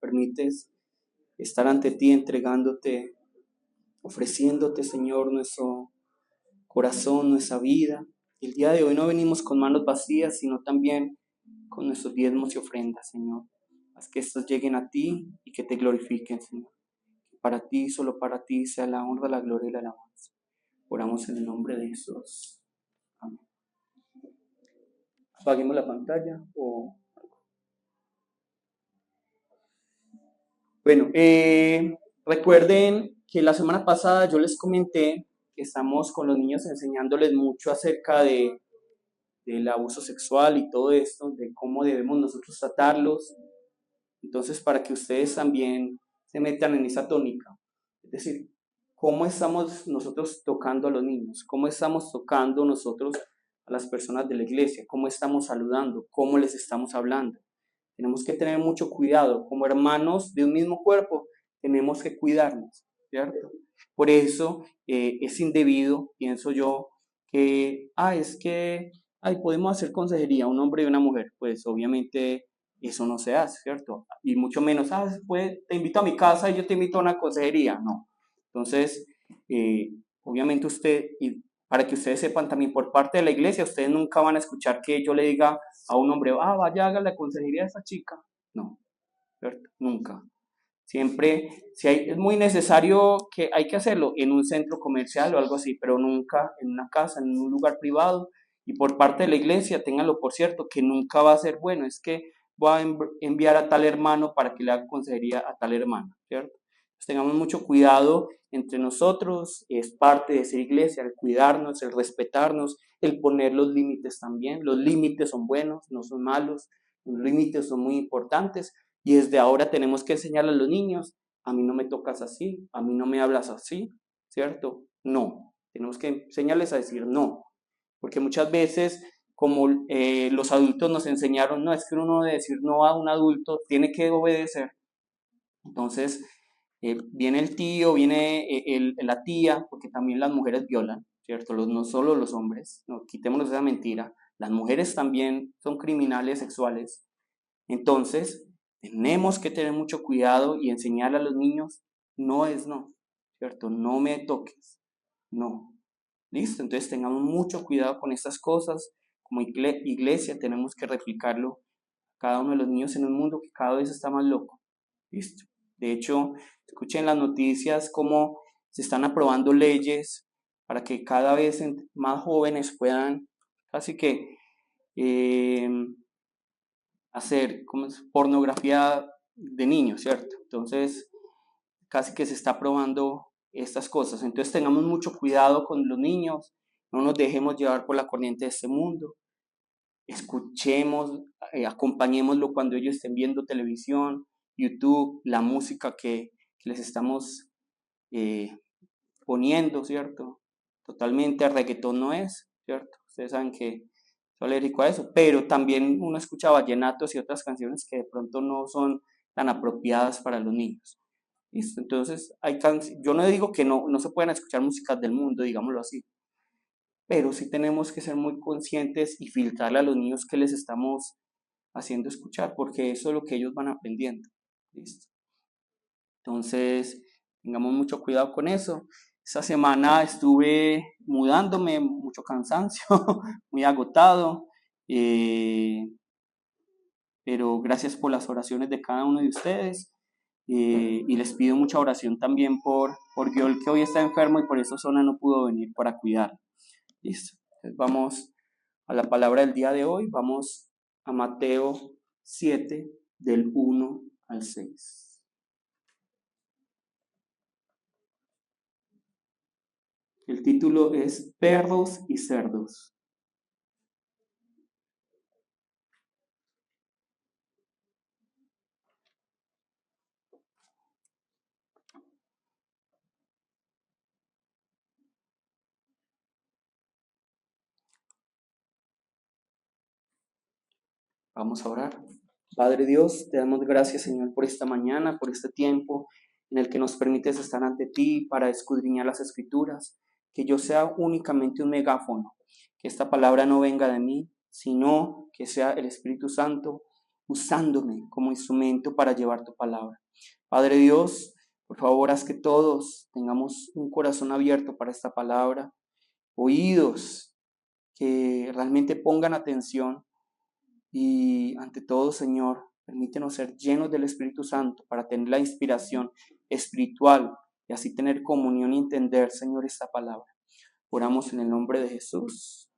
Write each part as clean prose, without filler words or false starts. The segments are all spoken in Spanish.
permites estar ante ti, entregándote, ofreciéndote, Señor, nuestro corazón, nuestra vida. El día de hoy no venimos con manos vacías, sino también con nuestros diezmos y ofrendas, Señor. Haz que estos lleguen a ti y que te glorifiquen, Señor. Para ti, solo para ti, sea la honra, la gloria y la alabanza. Oramos en el nombre de Jesús. Amén. Apaguemos la pantalla o... Bueno, recuerden que la semana pasada yo les comenté que estamos con los niños enseñándoles mucho acerca del abuso sexual y todo esto, de cómo debemos nosotros tratarlos. Entonces, para que ustedes también se metan en esa tónica, es decir, cómo estamos nosotros tocando a los niños, cómo estamos tocando nosotros a las personas de la iglesia, cómo estamos saludando, cómo les estamos hablando. Tenemos que tener mucho cuidado, como hermanos de un mismo cuerpo, tenemos que cuidarnos, ¿cierto? Por eso es indebido, pienso yo, que, podemos hacer consejería, un hombre y una mujer, pues obviamente eso no se hace, ¿cierto? Y mucho menos, te invito a mi casa y yo te invito a una consejería, no. Entonces, obviamente y para que ustedes sepan también por parte de la iglesia, ustedes nunca van a escuchar que yo le diga a un hombre, vaya, haga la consejería de esa chica. No, ¿cierto? Nunca. Siempre, es muy necesario que hay que hacerlo en un centro comercial o algo así, pero nunca en una casa, en un lugar privado. Y por parte de la iglesia, ténganlo por cierto, que nunca va a ser bueno. Es que voy a enviar a tal hermano para que le haga consejería a tal hermano, ¿cierto? Pues tengamos mucho cuidado entre nosotros, es parte de ser iglesia, el cuidarnos, el respetarnos, el poner los límites también. Los límites son buenos, no son malos, los límites son muy importantes. Y desde ahora tenemos que enseñarle a los niños, a mí no me tocas así, a mí no me hablas así, ¿cierto? No, tenemos que enseñarles a decir no, porque muchas veces, como los adultos nos enseñaron, no, es que uno no debe decir no a un adulto, tiene que obedecer. Entonces, viene el tío, viene la tía, porque también las mujeres violan, ¿cierto? No solo los hombres, no, quitémonos esa mentira, las mujeres también son criminales sexuales. Entonces, tenemos que tener mucho cuidado y enseñarle a los niños, no es no, ¿cierto? No me toques, no. ¿Listo? Entonces tengamos mucho cuidado con estas cosas. Como iglesia tenemos que replicarlo a cada uno de los niños en un mundo que cada vez está más loco. ¿Listo? De hecho, escuchen las noticias cómo se están aprobando leyes para que cada vez más jóvenes puedan casi que hacer pornografía de niños, ¿cierto? Entonces, casi que se está probando estas cosas. Entonces, tengamos mucho cuidado con los niños, no nos dejemos llevar por la corriente de este mundo, escuchemos, acompañémoslo cuando ellos estén viendo televisión, YouTube, la música que les estamos poniendo, ¿cierto? Totalmente reggaetón no es, ¿cierto? Ustedes saben que soy alérgico a eso, pero también uno escucha vallenatos y otras canciones que de pronto no son tan apropiadas para los niños. ¿Listo? Entonces, yo no digo que no se puedan escuchar músicas del mundo, digámoslo así, pero sí tenemos que ser muy conscientes y filtrarle a los niños que les estamos haciendo escuchar, porque eso es lo que ellos van aprendiendo. ¿Listo? Entonces, tengamos mucho cuidado con eso. Esta semana estuve mudándome, mucho cansancio, muy agotado, pero gracias por las oraciones de cada uno de ustedes y les pido mucha oración también por Giol, que hoy está enfermo y por eso Zona no pudo venir para cuidar. Listo. Entonces vamos a la palabra del día de hoy. Vamos a Mateo 7, del 1 al 6. El título es Perros y Cerdos. Vamos a orar. Padre Dios, te damos gracias, Señor, por esta mañana, por este tiempo en el que nos permites estar ante ti para escudriñar las Escrituras, que yo sea únicamente un megáfono, que esta palabra no venga de mí, sino que sea el Espíritu Santo usándome como instrumento para llevar tu palabra. Padre Dios, por favor, haz que todos tengamos un corazón abierto para esta palabra, oídos que realmente pongan atención y ante todo, Señor, permítenos ser llenos del Espíritu Santo para tener la inspiración espiritual y así tener comunión y entender, Señor, esta palabra. Oramos en el nombre de Jesús.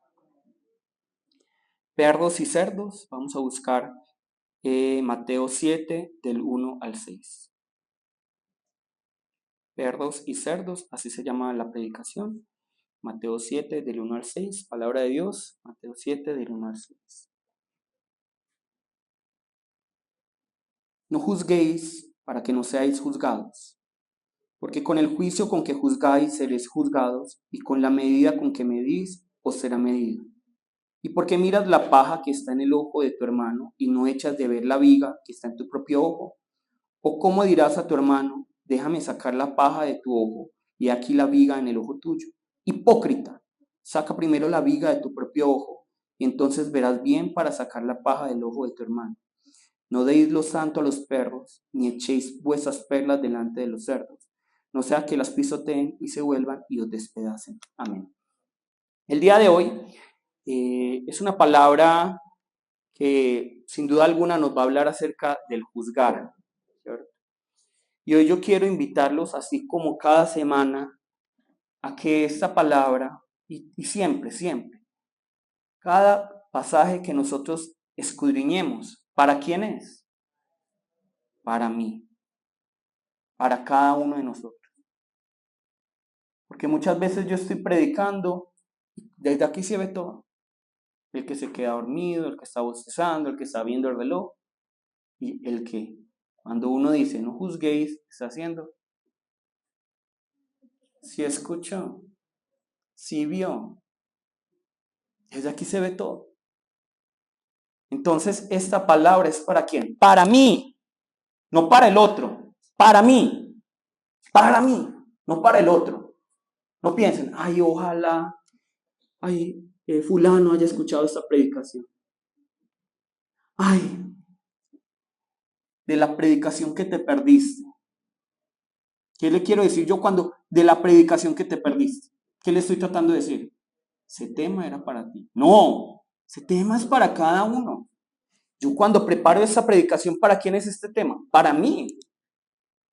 Perros y cerdos, vamos a buscar Mateo 7 del 1 al 6. Perros y cerdos, así se llama la predicación. Mateo 7 del 1 al 6, palabra de Dios, Mateo 7 del 1 al 6. No juzguéis para que no seáis juzgados, porque con el juicio con que juzgáis seréis juzgados, y con la medida con que medís os será medido. ¿Y por qué miras la paja que está en el ojo de tu hermano y no echas de ver la viga que está en tu propio ojo? ¿O cómo dirás a tu hermano, déjame sacar la paja de tu ojo y aquí la viga en el ojo tuyo? Hipócrita, saca primero la viga de tu propio ojo y entonces verás bien para sacar la paja del ojo de tu hermano. No deis lo santo a los perros, ni echéis vuestras perlas delante de los cerdos, no sea que las pisoteen y se vuelvan y os despedacen. Amén. El día de hoy es una palabra que sin duda alguna nos va a hablar acerca del juzgar, ¿cierto? Y hoy yo quiero invitarlos, así como cada semana, a que esta palabra, y siempre, cada pasaje que nosotros escudriñemos, ¿para quién es? Para mí, para cada uno de nosotros. Porque muchas veces yo estoy predicando, desde aquí se ve todo. El que se queda dormido, el que está bostezando, el que está viendo el reloj, y el que, cuando uno dice, no juzguéis, ¿qué está haciendo? Si escuchó, si vio, desde aquí se ve todo. Entonces, esta palabra es ¿para quién? Para mí, no para el otro, para mí, no para el otro. No piensen, ay, ojalá, ay, fulano haya escuchado esta predicación. Ay, de la predicación que te perdiste. ¿Qué le quiero decir yo cuando de la predicación que te perdiste? ¿Qué le estoy tratando de decir? Ese tema era para ti. No, ese tema es para cada uno. Yo cuando preparo esta predicación, ¿para quién es este tema? Para mí.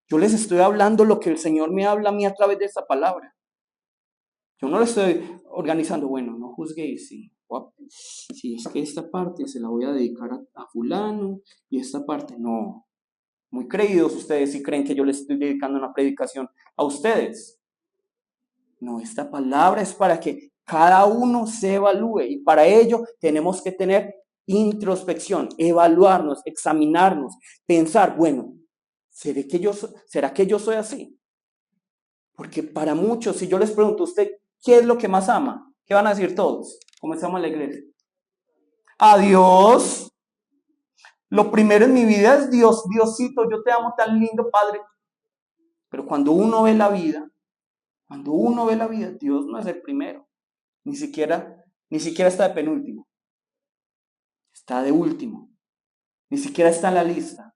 Yo les estoy hablando lo que el Señor me habla a mí a través de esta palabra. Yo no lo estoy organizando, bueno, no juzguéis, sí. Si es que esta parte se la voy a dedicar a fulano y esta parte no. Muy creídos ustedes si creen que yo les estoy dedicando una predicación a ustedes. No, esta palabra es para que cada uno se evalúe y para ello tenemos que tener introspección, evaluarnos, examinarnos, pensar, bueno, ¿será que yo soy así? Porque para muchos, si yo les pregunto a usted, ¿qué es lo que más ama? ¿Qué van a decir todos? Comenzamos la iglesia. A Dios. Lo primero en mi vida es Dios. Diosito, yo te amo tan lindo, Padre. Pero cuando uno ve la vida, Dios no es el primero. Ni siquiera está de penúltimo. Está de último. Ni siquiera está en la lista.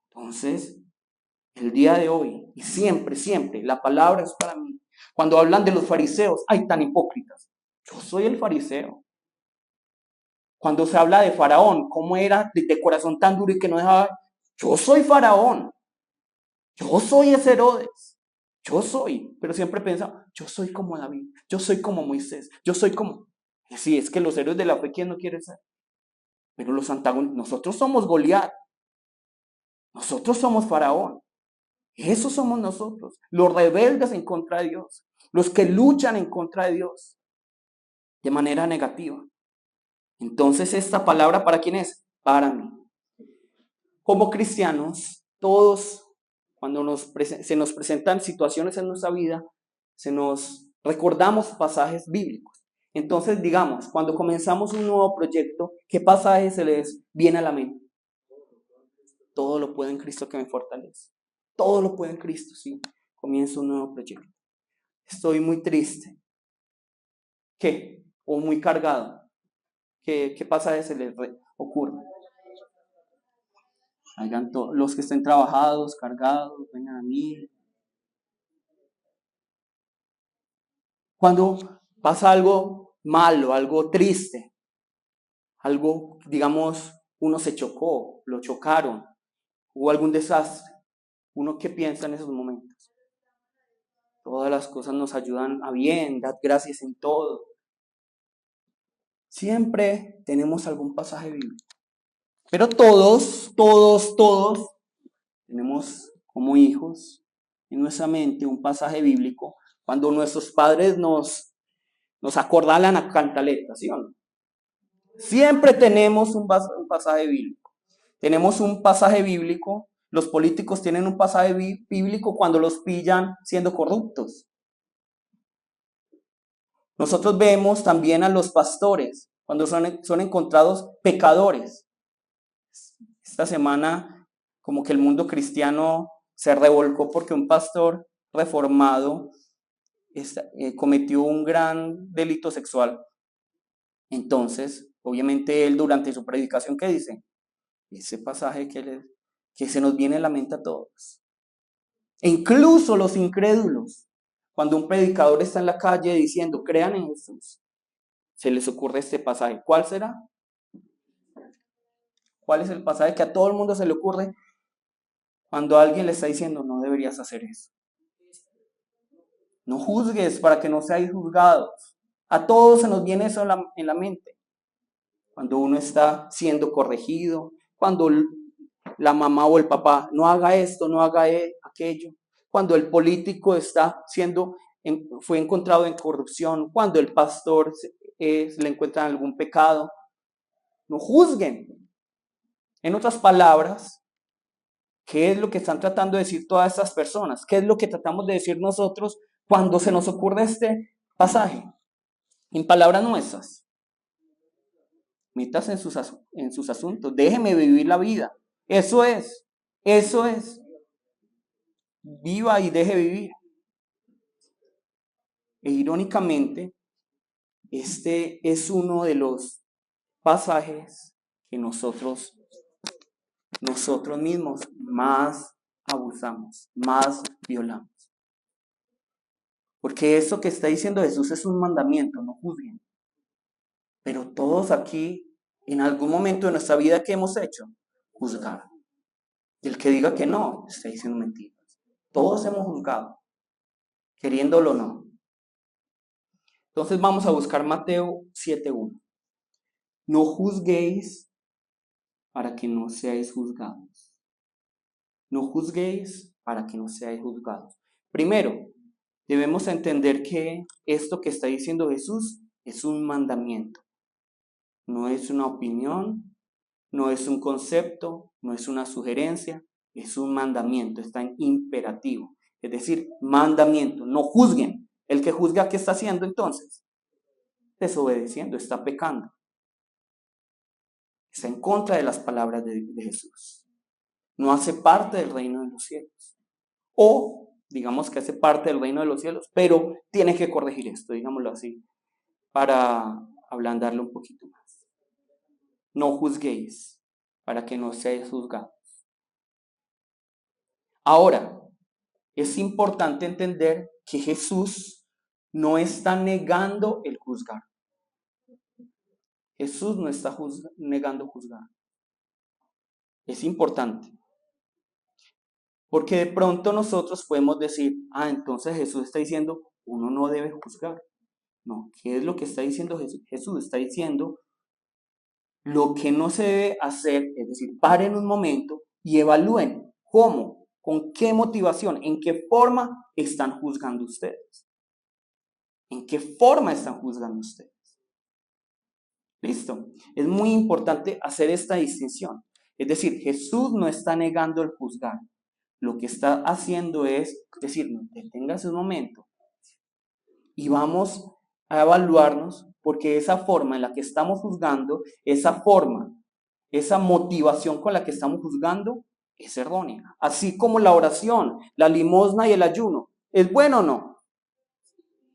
Entonces, el día de hoy, y siempre, la palabra es para mí. Cuando hablan de los fariseos, ay, tan hipócritas. Yo soy el fariseo. Cuando se habla de Faraón, cómo era de corazón tan duro y que no dejaba, yo soy Faraón. Yo soy ese Herodes. Yo soy. Pero siempre pensaba, yo soy como David. Yo soy como Moisés. Yo soy como... Sí, es que los héroes de la fe, ¿quién no quiere ser? Pero los antagonistas, nosotros somos Goliat. Nosotros somos Faraón. Esos somos nosotros. Los rebeldes en contra de Dios. Los que luchan en contra de Dios. De manera negativa. Entonces, ¿esta palabra para quién es? Para mí. Como cristianos, todos, cuando se nos presentan situaciones en nuestra vida, se nos recordamos pasajes bíblicos. Entonces, digamos, cuando comenzamos un nuevo proyecto, ¿qué pasaje se les viene a la mente? Todo lo puedo en Cristo que me fortalece. Todo lo puedo en Cristo, sí. Comienzo un nuevo proyecto. Estoy muy triste. ¿Qué? O muy cargado. ¿Qué pasaje se les ocurre? Los que estén trabajados, cargados, vengan a mí. Cuando pasa algo malo, algo triste, algo, digamos, uno se chocó, lo chocaron, hubo algún desastre, ¿uno qué piensa en esos momentos? Todas las cosas nos ayudan a bien, dad gracias en todo. Siempre tenemos algún pasaje bíblico. Pero todos tenemos como hijos en nuestra mente un pasaje bíblico cuando nuestros padres nos acordalan a cantaleta, ¿sí o no? Siempre tenemos un pasaje bíblico. Tenemos un pasaje bíblico, los políticos tienen un pasaje bíblico cuando los pillan siendo corruptos. Nosotros vemos también a los pastores cuando son encontrados pecadores. Esta semana como que el mundo cristiano se revolcó porque un pastor reformado cometió un gran delito sexual. Entonces, obviamente él durante su predicación, ¿qué dice? Ese pasaje que se nos viene a la mente a todos. E incluso los incrédulos, cuando un predicador está en la calle diciendo, crean en Jesús, se les ocurre este pasaje. ¿Cuál será? ¿Cuál es el pasaje que a todo el mundo se le ocurre cuando alguien le está diciendo, no deberías hacer eso? No juzgues para que no seáis juzgados. A todos se nos viene eso en la mente. Cuando uno está siendo corregido, cuando la mamá o el papá no haga esto, no haga aquello, cuando el político fue encontrado en corrupción, cuando el pastor le encuentran algún pecado, no juzguen. En otras palabras, ¿qué es lo que están tratando de decir todas estas personas? ¿Qué es lo que tratamos de decir nosotros cuando se nos ocurre este pasaje? En palabras nuestras, métase en sus asuntos, déjeme vivir la vida. Eso es. Viva y deje vivir. E irónicamente, este es uno de los pasajes que nosotros mismos más abusamos, más violamos. Porque eso que está diciendo Jesús es un mandamiento, no juzguen. Pero todos aquí, en algún momento de nuestra vida, ¿qué hemos hecho? Juzgar. Y el que diga que no, está diciendo mentiras. Todos hemos juzgado, queriéndolo o no. Entonces vamos a buscar Mateo 7:1. No juzguéis para que no seáis juzgados. No juzguéis para que no seáis juzgados. Primero, debemos entender que esto que está diciendo Jesús es un mandamiento. No es una opinión, no es un concepto, no es una sugerencia, es un mandamiento, está en imperativo. Es decir, mandamiento, no juzguen. El que juzga, ¿qué está haciendo entonces? Desobedeciendo, está pecando. Está en contra de las palabras de Jesús. No hace parte del reino de los cielos. O, digamos que hace parte del reino de los cielos, pero tiene que corregir esto, digámoslo así, para ablandarlo un poquito más. No juzguéis para que no seáis juzgados. Ahora, es importante entender que Jesús no está negando el juzgar. Jesús no está negando juzgar. Es importante. Porque de pronto nosotros podemos decir, entonces Jesús está diciendo, uno no debe juzgar. No, ¿qué es lo que está diciendo Jesús? Jesús está diciendo lo que no se debe hacer, es decir, paren un momento y evalúen cómo, con qué motivación, en qué forma están juzgando ustedes. ¿En qué forma están juzgando ustedes? ¿Listo? Es muy importante hacer esta distinción. Es decir, Jesús no está negando el juzgar. Lo que está haciendo es decirnos, deténgase un momento y vamos a evaluarnos porque esa forma en la que estamos juzgando, esa forma, esa motivación con la que estamos juzgando es errónea. Así como la oración, la limosna y el ayuno. ¿Es bueno o no?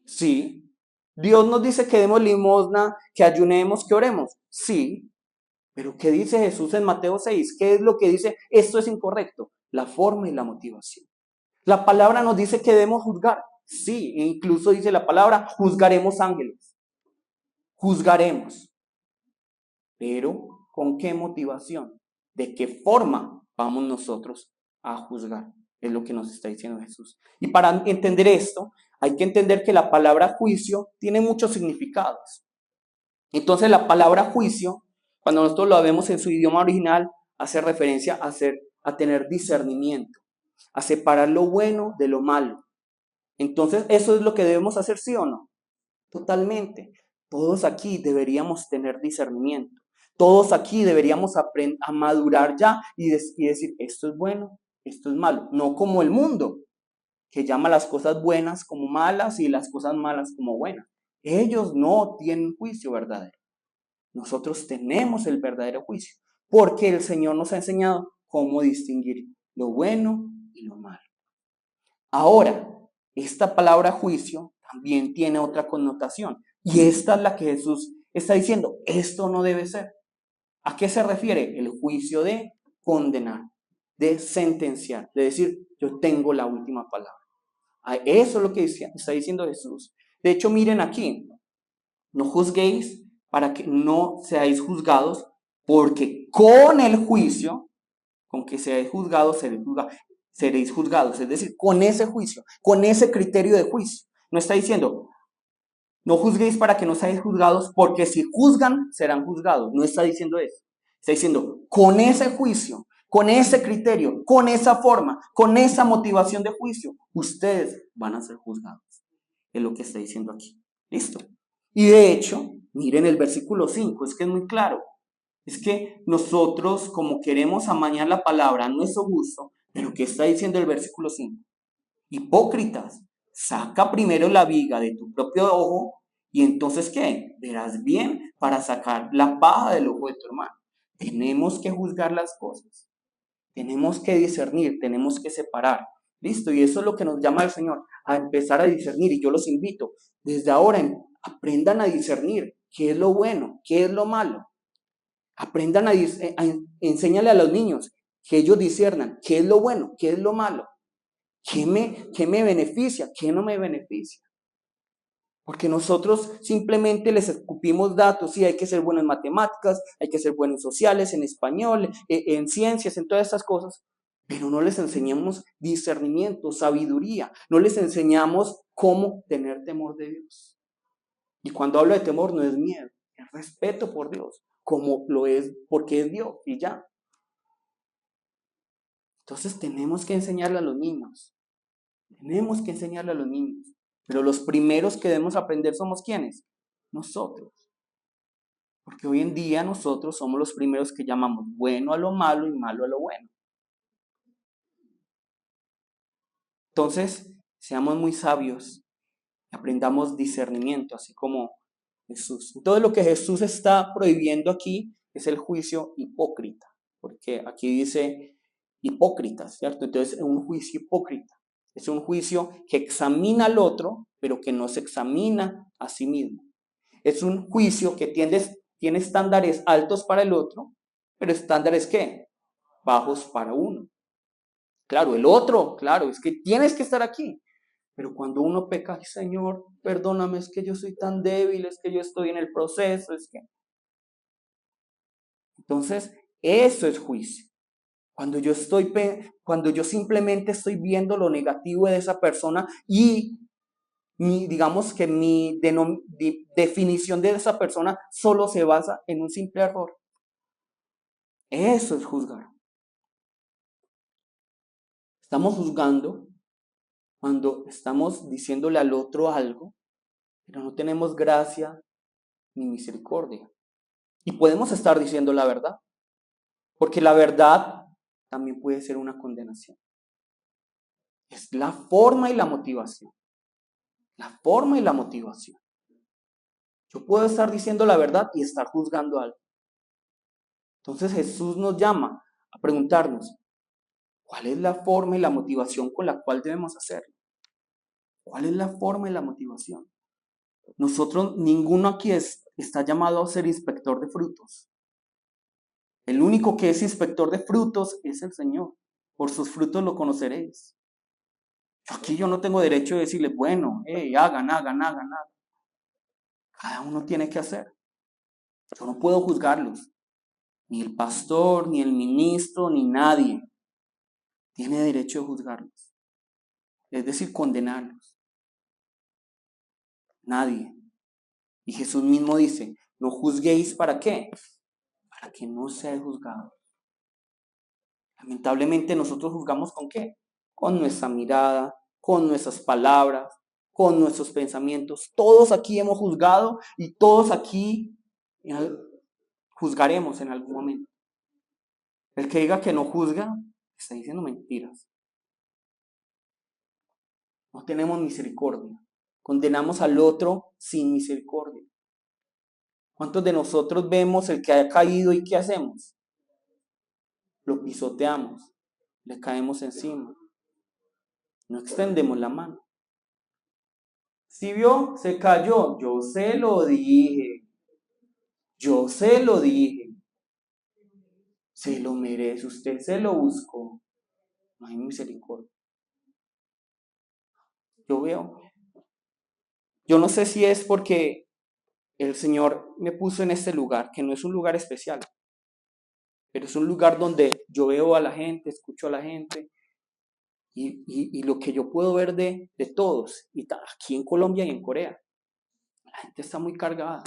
Sí. Dios nos dice que demos limosna, que ayunemos, que oremos. Sí. Pero ¿qué dice Jesús en Mateo 6? ¿Qué es lo que dice? Esto es incorrecto. La forma y la motivación. La palabra nos dice que debemos juzgar. Sí, e incluso dice la palabra, juzgaremos ángeles. Juzgaremos. Pero ¿con qué motivación? ¿De qué forma vamos nosotros a juzgar? Es lo que nos está diciendo Jesús. Y para entender esto, hay que entender que la palabra juicio tiene muchos significados. Entonces la palabra juicio, cuando nosotros lo vemos en su idioma original, hace referencia a tener discernimiento, a separar lo bueno de lo malo. Entonces, ¿eso es lo que debemos hacer, sí o no? Totalmente. Todos aquí deberíamos tener discernimiento. Todos aquí deberíamos aprender a madurar ya y decir, esto es bueno, esto es malo. No como el mundo, que llama las cosas buenas como malas y las cosas malas como buenas. Ellos no tienen juicio verdadero. Nosotros tenemos el verdadero juicio, porque el Señor nos ha enseñado cómo distinguir lo bueno y lo malo. Ahora, esta palabra juicio también tiene otra connotación, y esta es la que Jesús está diciendo, esto no debe ser. ¿A qué se refiere? El juicio de condenar, de sentenciar, de decir, yo tengo la última palabra. Eso es lo que está diciendo Jesús. De hecho, miren aquí, no juzguéis para que no seáis juzgados, porque con el juicio, con que seáis juzgados, seréis juzgados. Es decir, con ese juicio, con ese criterio de juicio. No está diciendo, no juzguéis para que no seáis juzgados, porque si juzgan, serán juzgados. No está diciendo eso. Está diciendo, con ese juicio, con ese criterio, con esa forma, con esa motivación de juicio, ustedes van a ser juzgados. Es lo que está diciendo aquí. ¿Listo? Y de hecho, miren el versículo 5, es que es muy claro. Es que nosotros, como queremos amañar la palabra a nuestro gusto, pero ¿qué está diciendo el versículo 5? Hipócritas, saca primero la viga de tu propio ojo y entonces ¿qué? Verás bien para sacar la paja del ojo de tu hermano. Tenemos que juzgar las cosas, tenemos que discernir, tenemos que separar. Listo, y eso es lo que nos llama el Señor, a empezar a discernir. Y yo los invito, desde ahora aprendan a discernir qué es lo bueno, qué es lo malo. Aprendan enséñale a los niños que ellos discernan qué es lo bueno, qué es lo malo. ¿Qué me beneficia? ¿Qué no me beneficia? Porque nosotros simplemente les escupimos datos, sí, hay que ser bueno en matemáticas, hay que ser bueno en sociales, en español, en ciencias, en todas estas cosas, pero no les enseñamos discernimiento, sabiduría, no les enseñamos cómo tener temor de Dios. Y cuando hablo de temor no es miedo, es respeto por Dios, como lo es porque es Dios y ya. Entonces tenemos que enseñarle a los niños. Tenemos que enseñarle a los niños. Pero los primeros que debemos aprender somos ¿quiénes? Nosotros. Porque hoy en día nosotros somos los primeros que llamamos bueno a lo malo y malo a lo bueno. Entonces, seamos muy sabios, aprendamos discernimiento, así como Jesús. Todo lo que Jesús está prohibiendo aquí es el juicio hipócrita, porque aquí dice hipócritas, ¿cierto? Entonces, es un juicio hipócrita. Es un juicio que examina al otro, pero que no se examina a sí mismo. Es un juicio que tiene estándares altos para el otro, pero estándares ¿qué? Bajos para uno. Claro, el otro, claro, es que tienes que estar aquí. Pero cuando uno peca, ay, Señor, perdóname, es que yo soy tan débil, es que yo estoy en el proceso, es que... Entonces, eso es juicio. Cuando yo simplemente estoy viendo lo negativo de esa persona y digamos que mi definición de esa persona solo se basa en un simple error. Eso es juzgar. Estamos juzgando cuando estamos diciéndole al otro algo, pero no tenemos gracia ni misericordia. Y podemos estar diciendo la verdad, porque la verdad también puede ser una condenación. Es la forma y la motivación. La forma y la motivación. Yo puedo estar diciendo la verdad y estar juzgando algo. Entonces Jesús nos llama a preguntarnos, ¿cuál es la forma y la motivación con la cual debemos hacerlo? ¿Cuál es la forma y la motivación? Nosotros, ninguno aquí está llamado a ser inspector de frutos. El único que es inspector de frutos es el Señor. Por sus frutos lo conoceréis. Aquí yo no tengo derecho de decirles, bueno, hagan, hagan, hagan, hagan. Cada uno tiene que hacer. Yo no puedo juzgarlos. Ni el pastor, ni el ministro, ni nadie tiene derecho de juzgarlos. Es decir, condenarlos. Nadie. Y Jesús mismo dice, no juzguéis ¿para qué? Para que no seáis juzgados. Lamentablemente nosotros juzgamos ¿con qué? Con nuestra mirada, con nuestras palabras, con nuestros pensamientos. Todos aquí hemos juzgado y todos aquí juzgaremos en algún momento. El que diga que no juzga, está diciendo mentiras. No tenemos misericordia. Condenamos al otro sin misericordia. ¿Cuántos de nosotros vemos el que ha caído y qué hacemos? Lo pisoteamos, le caemos encima. No extendemos la mano. Si vio, se cayó. Yo se lo dije. Yo se lo dije. Se lo merece. Usted se lo buscó. No hay misericordia. Yo veo. Yo no sé si es porque el Señor me puso en este lugar, que no es un lugar especial, pero es un lugar donde yo veo a la gente, escucho a la gente, y lo que yo puedo ver de todos, y aquí en Colombia y en Corea, la gente está muy cargada,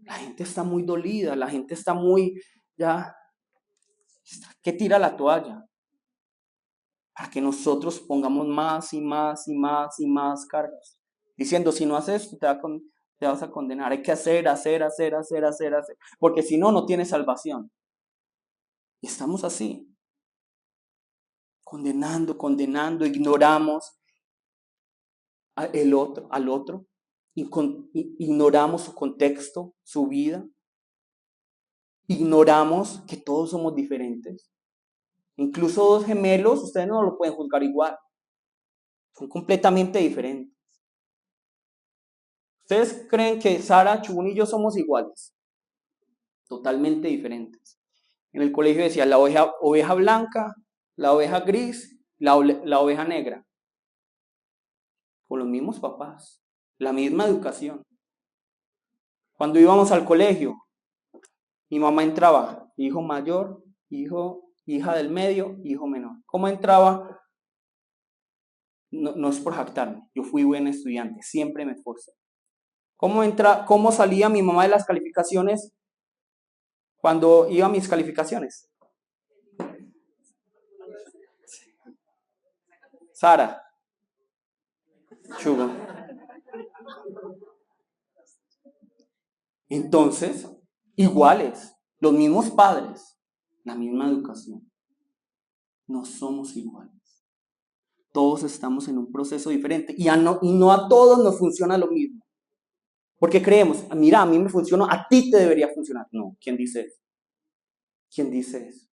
la gente está muy dolida, la gente está muy, ya, que tira la toalla, para que nosotros pongamos más y más y más y más cargas, diciendo, si no haces esto, te vas a condenar, hay que hacer, porque si no, no tienes salvación. Y estamos así, condenando, ignoramos al otro, ignoramos su contexto, su vida, ignoramos que todos somos diferentes. Incluso dos gemelos, ustedes no lo pueden juzgar igual, son completamente diferentes. ¿Ustedes creen que Sara, Chubun y yo somos iguales? Totalmente diferentes. En el colegio decía la oveja blanca, la oveja gris, la oveja negra. Con los mismos papás, la misma educación. Cuando íbamos al colegio, mi mamá entraba, hijo mayor, hija del medio, hijo menor. ¿Cómo entraba? No es por jactarme, yo fui buen estudiante, siempre me esforcé. ¿Cómo salía mi mamá de las calificaciones cuando iba a mis calificaciones? Sara, Chugo. Entonces, iguales, los mismos padres, la misma educación. No somos iguales. Todos estamos en un proceso diferente y no a todos nos funciona lo mismo. Porque creemos, mira, a mí me funcionó, a ti te debería funcionar. No, ¿quién dice eso? ¿Quién dice eso?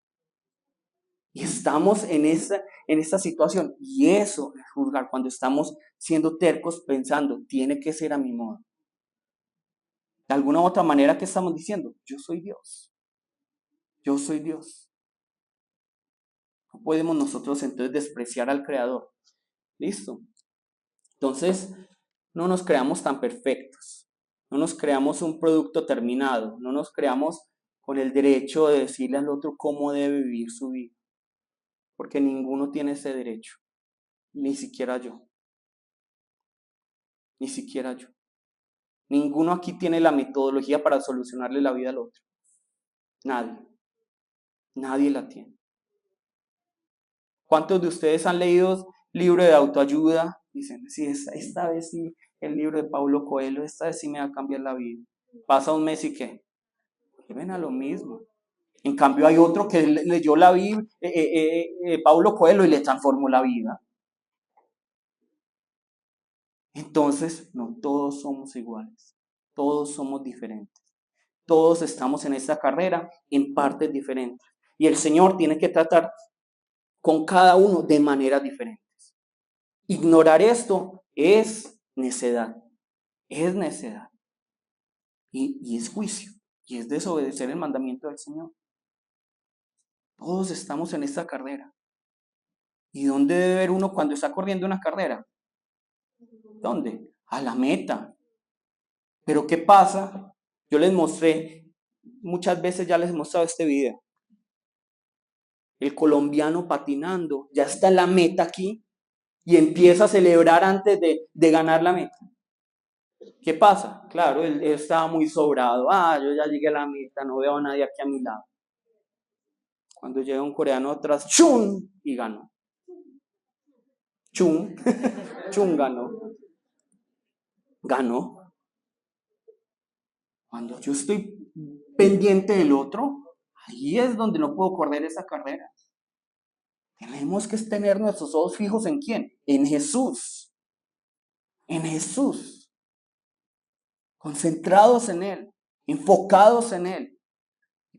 Y estamos en esta situación. Y eso es juzgar cuando estamos siendo tercos pensando, tiene que ser a mi modo. De alguna u otra manera, ¿qué estamos diciendo? Yo soy Dios. Yo soy Dios. No podemos nosotros entonces despreciar al Creador. ¿Listo? Entonces, no nos creamos tan perfectos. No nos creamos un producto terminado. No nos creamos con el derecho de decirle al otro cómo debe vivir su vida. Porque ninguno tiene ese derecho. Ni siquiera yo. Ni siquiera yo. Ninguno aquí tiene la metodología para solucionarle la vida al otro. Nadie. Nadie la tiene. ¿Cuántos de ustedes han leído libros de autoayuda? Dicen, sí, esta vez sí, el libro de Paulo Coelho, esta vez sí me va a cambiar la vida. Pasa un mes y ¿qué? Vuelven a lo mismo. En cambio hay otro que leyó la Biblia, Paulo Coelho, y le transformó la vida. Entonces, no todos somos iguales. Todos somos diferentes. Todos estamos en esta carrera en partes diferentes. Y el Señor tiene que tratar con cada uno de maneras diferentes. Ignorar esto es necedad. Es necedad. Y es juicio. y es desobedecer el mandamiento del Señor. Todos estamos en esta carrera. ¿Y dónde debe ver uno cuando está corriendo una carrera? ¿Dónde? A la meta. Pero ¿qué pasa? Yo les mostré, muchas veces ya les he mostrado este video. El colombiano patinando, ya está en la meta aquí y empieza a celebrar antes de ganar la meta. ¿Qué pasa? Claro, él estaba muy sobrado. Yo ya llegué a la meta, no veo a nadie aquí a mi lado. Cuando llega un coreano atrás, ¡chum! Y ganó. ¡Chum! ¡Chum! Ganó. Ganó. Cuando yo estoy pendiente del otro, ahí es donde no puedo correr esa carrera. Tenemos que tener nuestros ojos fijos ¿en quién? En Jesús. En Jesús. Concentrados en Él. Enfocados en Él.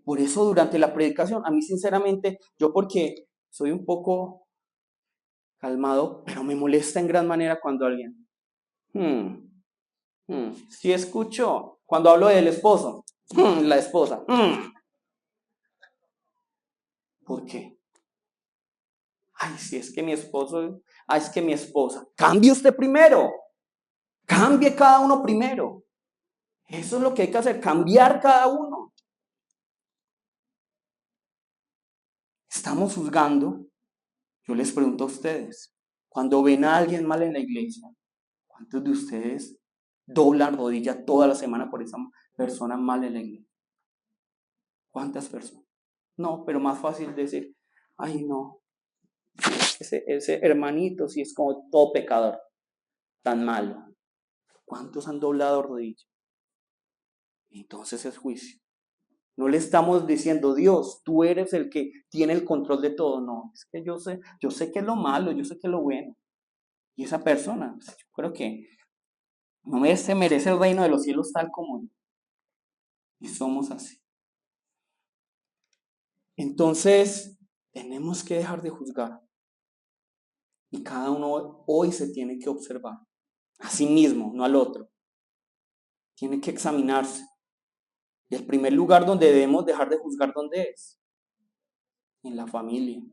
Por eso durante la predicación, a mí sinceramente, yo porque soy un poco calmado, pero me molesta en gran manera cuando alguien, sí escucho, cuando hablo del esposo, la esposa, ¿por qué? Ay, si es que mi esposo, es que mi esposa, cambie usted primero, cambie cada uno primero. Eso es lo que hay que hacer, cambiar cada uno. Estamos juzgando. Yo les pregunto a ustedes, cuando ven a alguien mal en la iglesia, ¿cuántos de ustedes doblan rodilla toda la semana por esa persona mal en la iglesia? ¿Cuántas personas? No, pero más fácil decir, ay no, ese hermanito sí es como todo pecador, tan malo. ¿Cuántos han doblado rodilla? Entonces es juicio. No le estamos diciendo, Dios, tú eres el que tiene el control de todo. No, es que yo sé que es lo malo, yo sé que es lo bueno. Y esa persona, yo creo que no se merece el reino de los cielos tal como él. Y somos así. Entonces, tenemos que dejar de juzgar. Y cada uno hoy se tiene que observar. A sí mismo, no al otro. Tiene que examinarse. Y el primer lugar donde debemos dejar de juzgar, ¿dónde es? En la familia.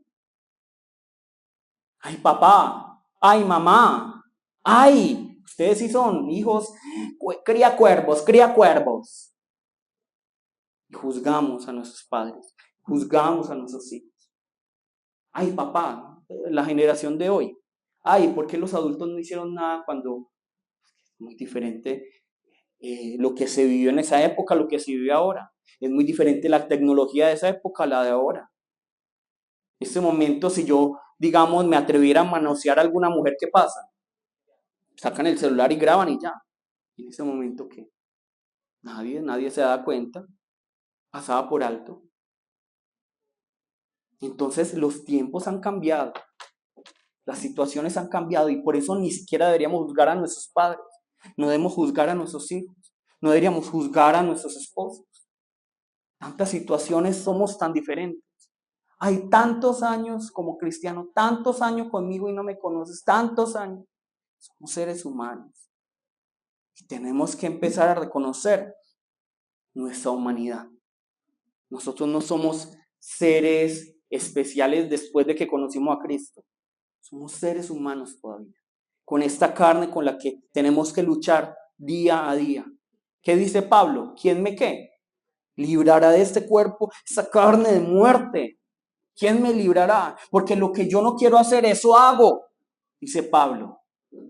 Ay, papá. Ay, mamá. Ay, ustedes sí son hijos. Cría cuervos, cría cuervos. Y juzgamos a nuestros padres. Juzgamos a nuestros hijos. Ay, papá, la generación de hoy. Ay, ¿por qué los adultos no hicieron nada cuando es muy diferente lo que se vivió en esa época, lo que se vive ahora? Es muy diferente la tecnología de esa época a la de ahora. En este momento, si yo, digamos, me atreviera a manosear a alguna mujer, ¿qué pasa? Sacan el celular y graban y ya. Y en ese momento, ¿qué? Nadie se da cuenta. Pasaba por alto. Entonces, los tiempos han cambiado. Las situaciones han cambiado y por eso ni siquiera deberíamos juzgar a nuestros padres. No debemos juzgar a nuestros hijos. No deberíamos juzgar a nuestros esposos. Tantas situaciones, somos tan diferentes. Hay tantos años como cristiano, tantos años conmigo y no me conoces, tantos años. Somos seres humanos. Y tenemos que empezar a reconocer nuestra humanidad. Nosotros no somos seres especiales después de que conocimos a Cristo. Somos seres humanos todavía. Con esta carne con la que tenemos que luchar día a día. ¿Qué dice Pablo? ¿Quién me qué? Librará de este cuerpo, esa carne de muerte. ¿Quién me librará? Porque lo que yo no quiero hacer, eso hago. Dice Pablo.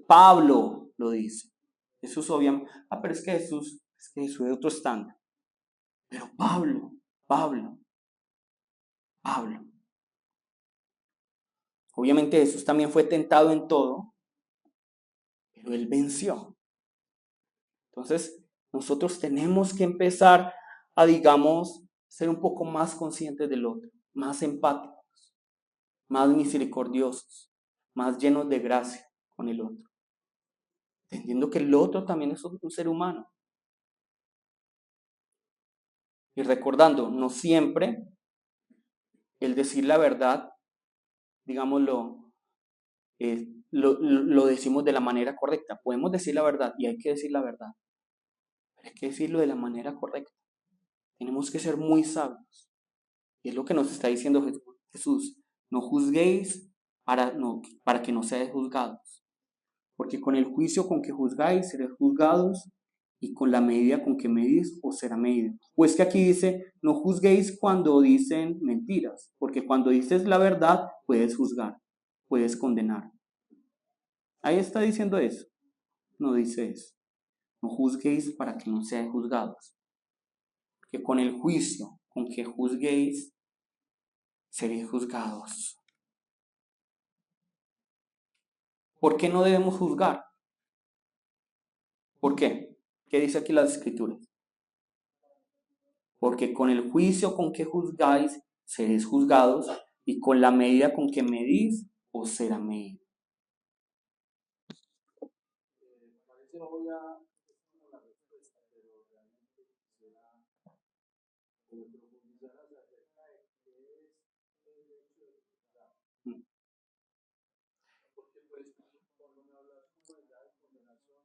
Pablo lo dice. Jesús obviamente. Pero es que Jesús es otro estándar. Pero Pablo. Obviamente Jesús también fue tentado en todo, pero él venció. Entonces, nosotros tenemos que empezar a, digamos, ser un poco más conscientes del otro, más empáticos, más misericordiosos, más llenos de gracia con el otro. Entendiendo que el otro también es un ser humano. Y recordando, no siempre el decir la verdad, digámoslo, lo decimos de la manera correcta. Podemos decir la verdad y hay que decir la verdad. Pero hay que decirlo de la manera correcta. Tenemos que ser muy sabios. Y es lo que nos está diciendo Jesús. No juzguéis para que no seáis juzgados. Porque con el juicio con que juzgáis seréis juzgados, y con la medida con que medís os será medido. O es que aquí dice, no juzguéis cuando dicen mentiras, porque cuando dices la verdad puedes juzgar, puedes condenar. Ahí está diciendo eso. No dice eso. No juzguéis para que no seáis juzgados. Que con el juicio con que juzguéis seréis juzgados. ¿Por qué no debemos juzgar? ¿Por qué? ¿Qué dice aquí las Escrituras? Porque con el juicio con que juzgáis seréis juzgados, y con la medida con que medís os será medido. Parece obvia la respuesta, pero realmente quisiera profundizar acerca de qué es el hecho de juzgar. Porque pues cuando me hablas como de la condenación,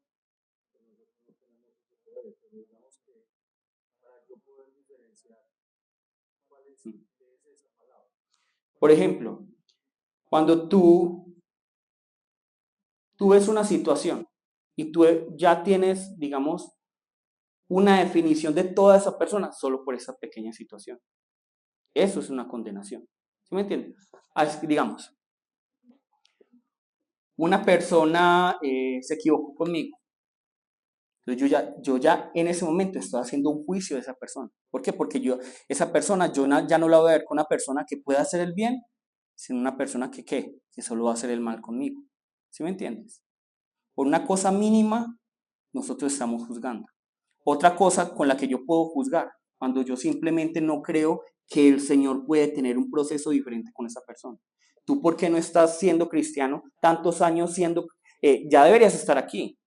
pues nosotros no tenemos ese poder, pero digamos que para yo poder diferenciar cuál es, qué es esa palabra. Por ejemplo, cuando tú ves una situación y tú ya tienes, digamos, una definición de toda esa persona solo por esa pequeña situación. Eso es una condenación. ¿Sí me entiendes? Digamos, una persona se equivocó conmigo. Entonces yo ya en ese momento estoy haciendo un juicio de esa persona. ¿Por qué? Porque esa persona, ya no la voy a ver con una persona que pueda hacer el bien, sino una persona que solo va a hacer el mal conmigo. ¿Sí me entiendes? Por una cosa mínima, nosotros estamos juzgando. Otra cosa con la que yo puedo juzgar, cuando yo simplemente no creo que el Señor puede tener un proceso diferente con esa persona. ¿Tú por qué no estás siendo cristiano tantos años siendo, ya deberías estar aquí?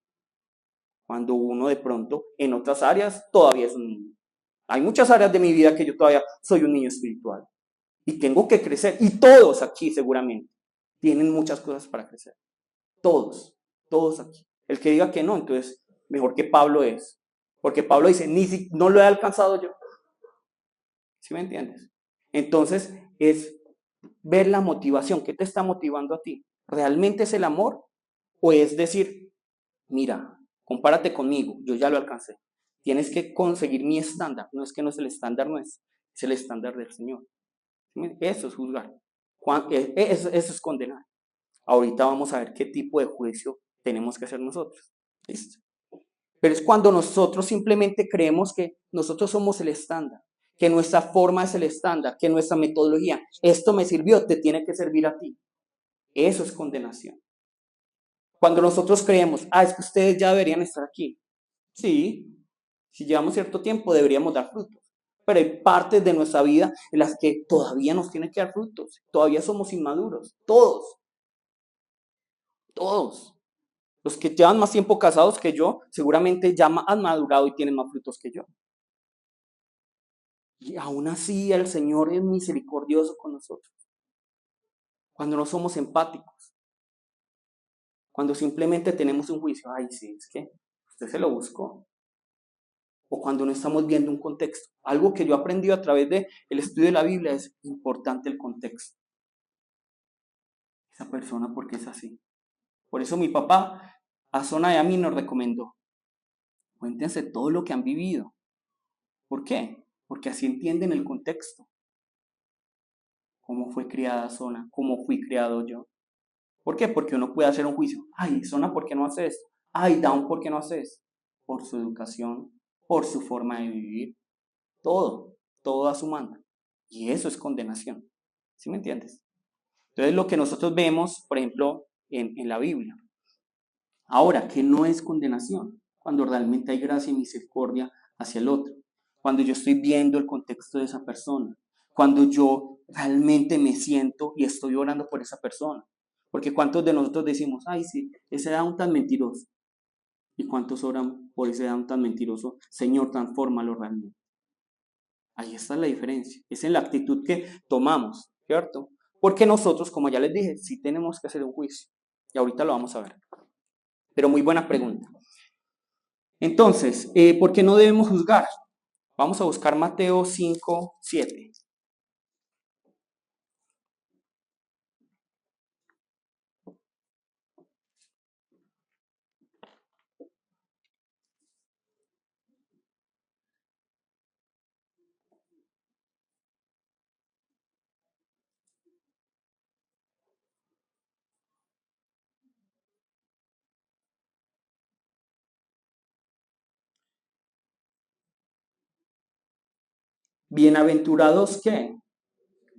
Cuando uno de pronto en otras áreas todavía es un niño. Hay muchas áreas de mi vida que yo todavía soy un niño espiritual y tengo que crecer. Y todos aquí seguramente tienen muchas cosas para crecer. Todos aquí. El que diga que no, entonces mejor que Pablo es. Porque Pablo dice, no lo he alcanzado yo. ¿Sí me entiendes? Entonces es ver la motivación. ¿Qué te está motivando a ti? ¿Realmente es el amor? ¿O es decir, mira, compárate conmigo, yo ya lo alcancé? Tienes que conseguir mi estándar. No es que no es el estándar, no es el estándar del Señor. Eso es juzgar. Eso es condenar. Ahorita vamos a ver qué tipo de juicio tenemos que hacer nosotros. ¿Listo? Pero es cuando nosotros simplemente creemos que nosotros somos el estándar, que nuestra forma es el estándar, que nuestra metodología, esto me sirvió, te tiene que servir a ti. Eso es condenación. Cuando nosotros creemos, es que ustedes ya deberían estar aquí. Sí, si llevamos cierto tiempo deberíamos dar frutos. Pero hay partes de nuestra vida en las que todavía nos tienen que dar frutos. Todavía somos inmaduros. Todos. Los que llevan más tiempo casados que yo, seguramente ya han madurado y tienen más frutos que yo. Y aún así el Señor es misericordioso con nosotros. Cuando no somos empáticos. Cuando simplemente tenemos un juicio. Sí, es que usted se lo buscó. O cuando no estamos viendo un contexto. Algo que yo he aprendido a través del estudio de la Biblia es importante el contexto. Esa persona, ¿por qué es así? Por eso mi papá a Zona y a mí nos recomendó. Cuéntense todo lo que han vivido. ¿Por qué? Porque así entienden el contexto. Cómo fue criada Zona, cómo fui criado yo. ¿Por qué? Porque uno puede hacer un juicio. Zona, ¿por qué no hace esto? Down, ¿por qué no hace esto? Por su educación, por su forma de vivir. Todo a su mano. Y eso es condenación. ¿Sí me entiendes? Entonces lo que nosotros vemos, por ejemplo, en la Biblia. Ahora, ¿qué no es condenación? Cuando realmente hay gracia y misericordia hacia el otro. Cuando yo estoy viendo el contexto de esa persona. Cuando yo realmente me siento y estoy orando por esa persona. Porque ¿cuántos de nosotros decimos, sí, ese Down tan mentiroso? ¿Y cuántos oran por ese Down tan mentiroso? Señor, transfórmalo realmente. Ahí está la diferencia. Es en la actitud que tomamos, ¿cierto? Porque nosotros, como ya les dije, sí tenemos que hacer un juicio. Y ahorita lo vamos a ver. Pero muy buena pregunta. Entonces, ¿por qué no debemos juzgar? Vamos a buscar Mateo 5, 7. Bienaventurados que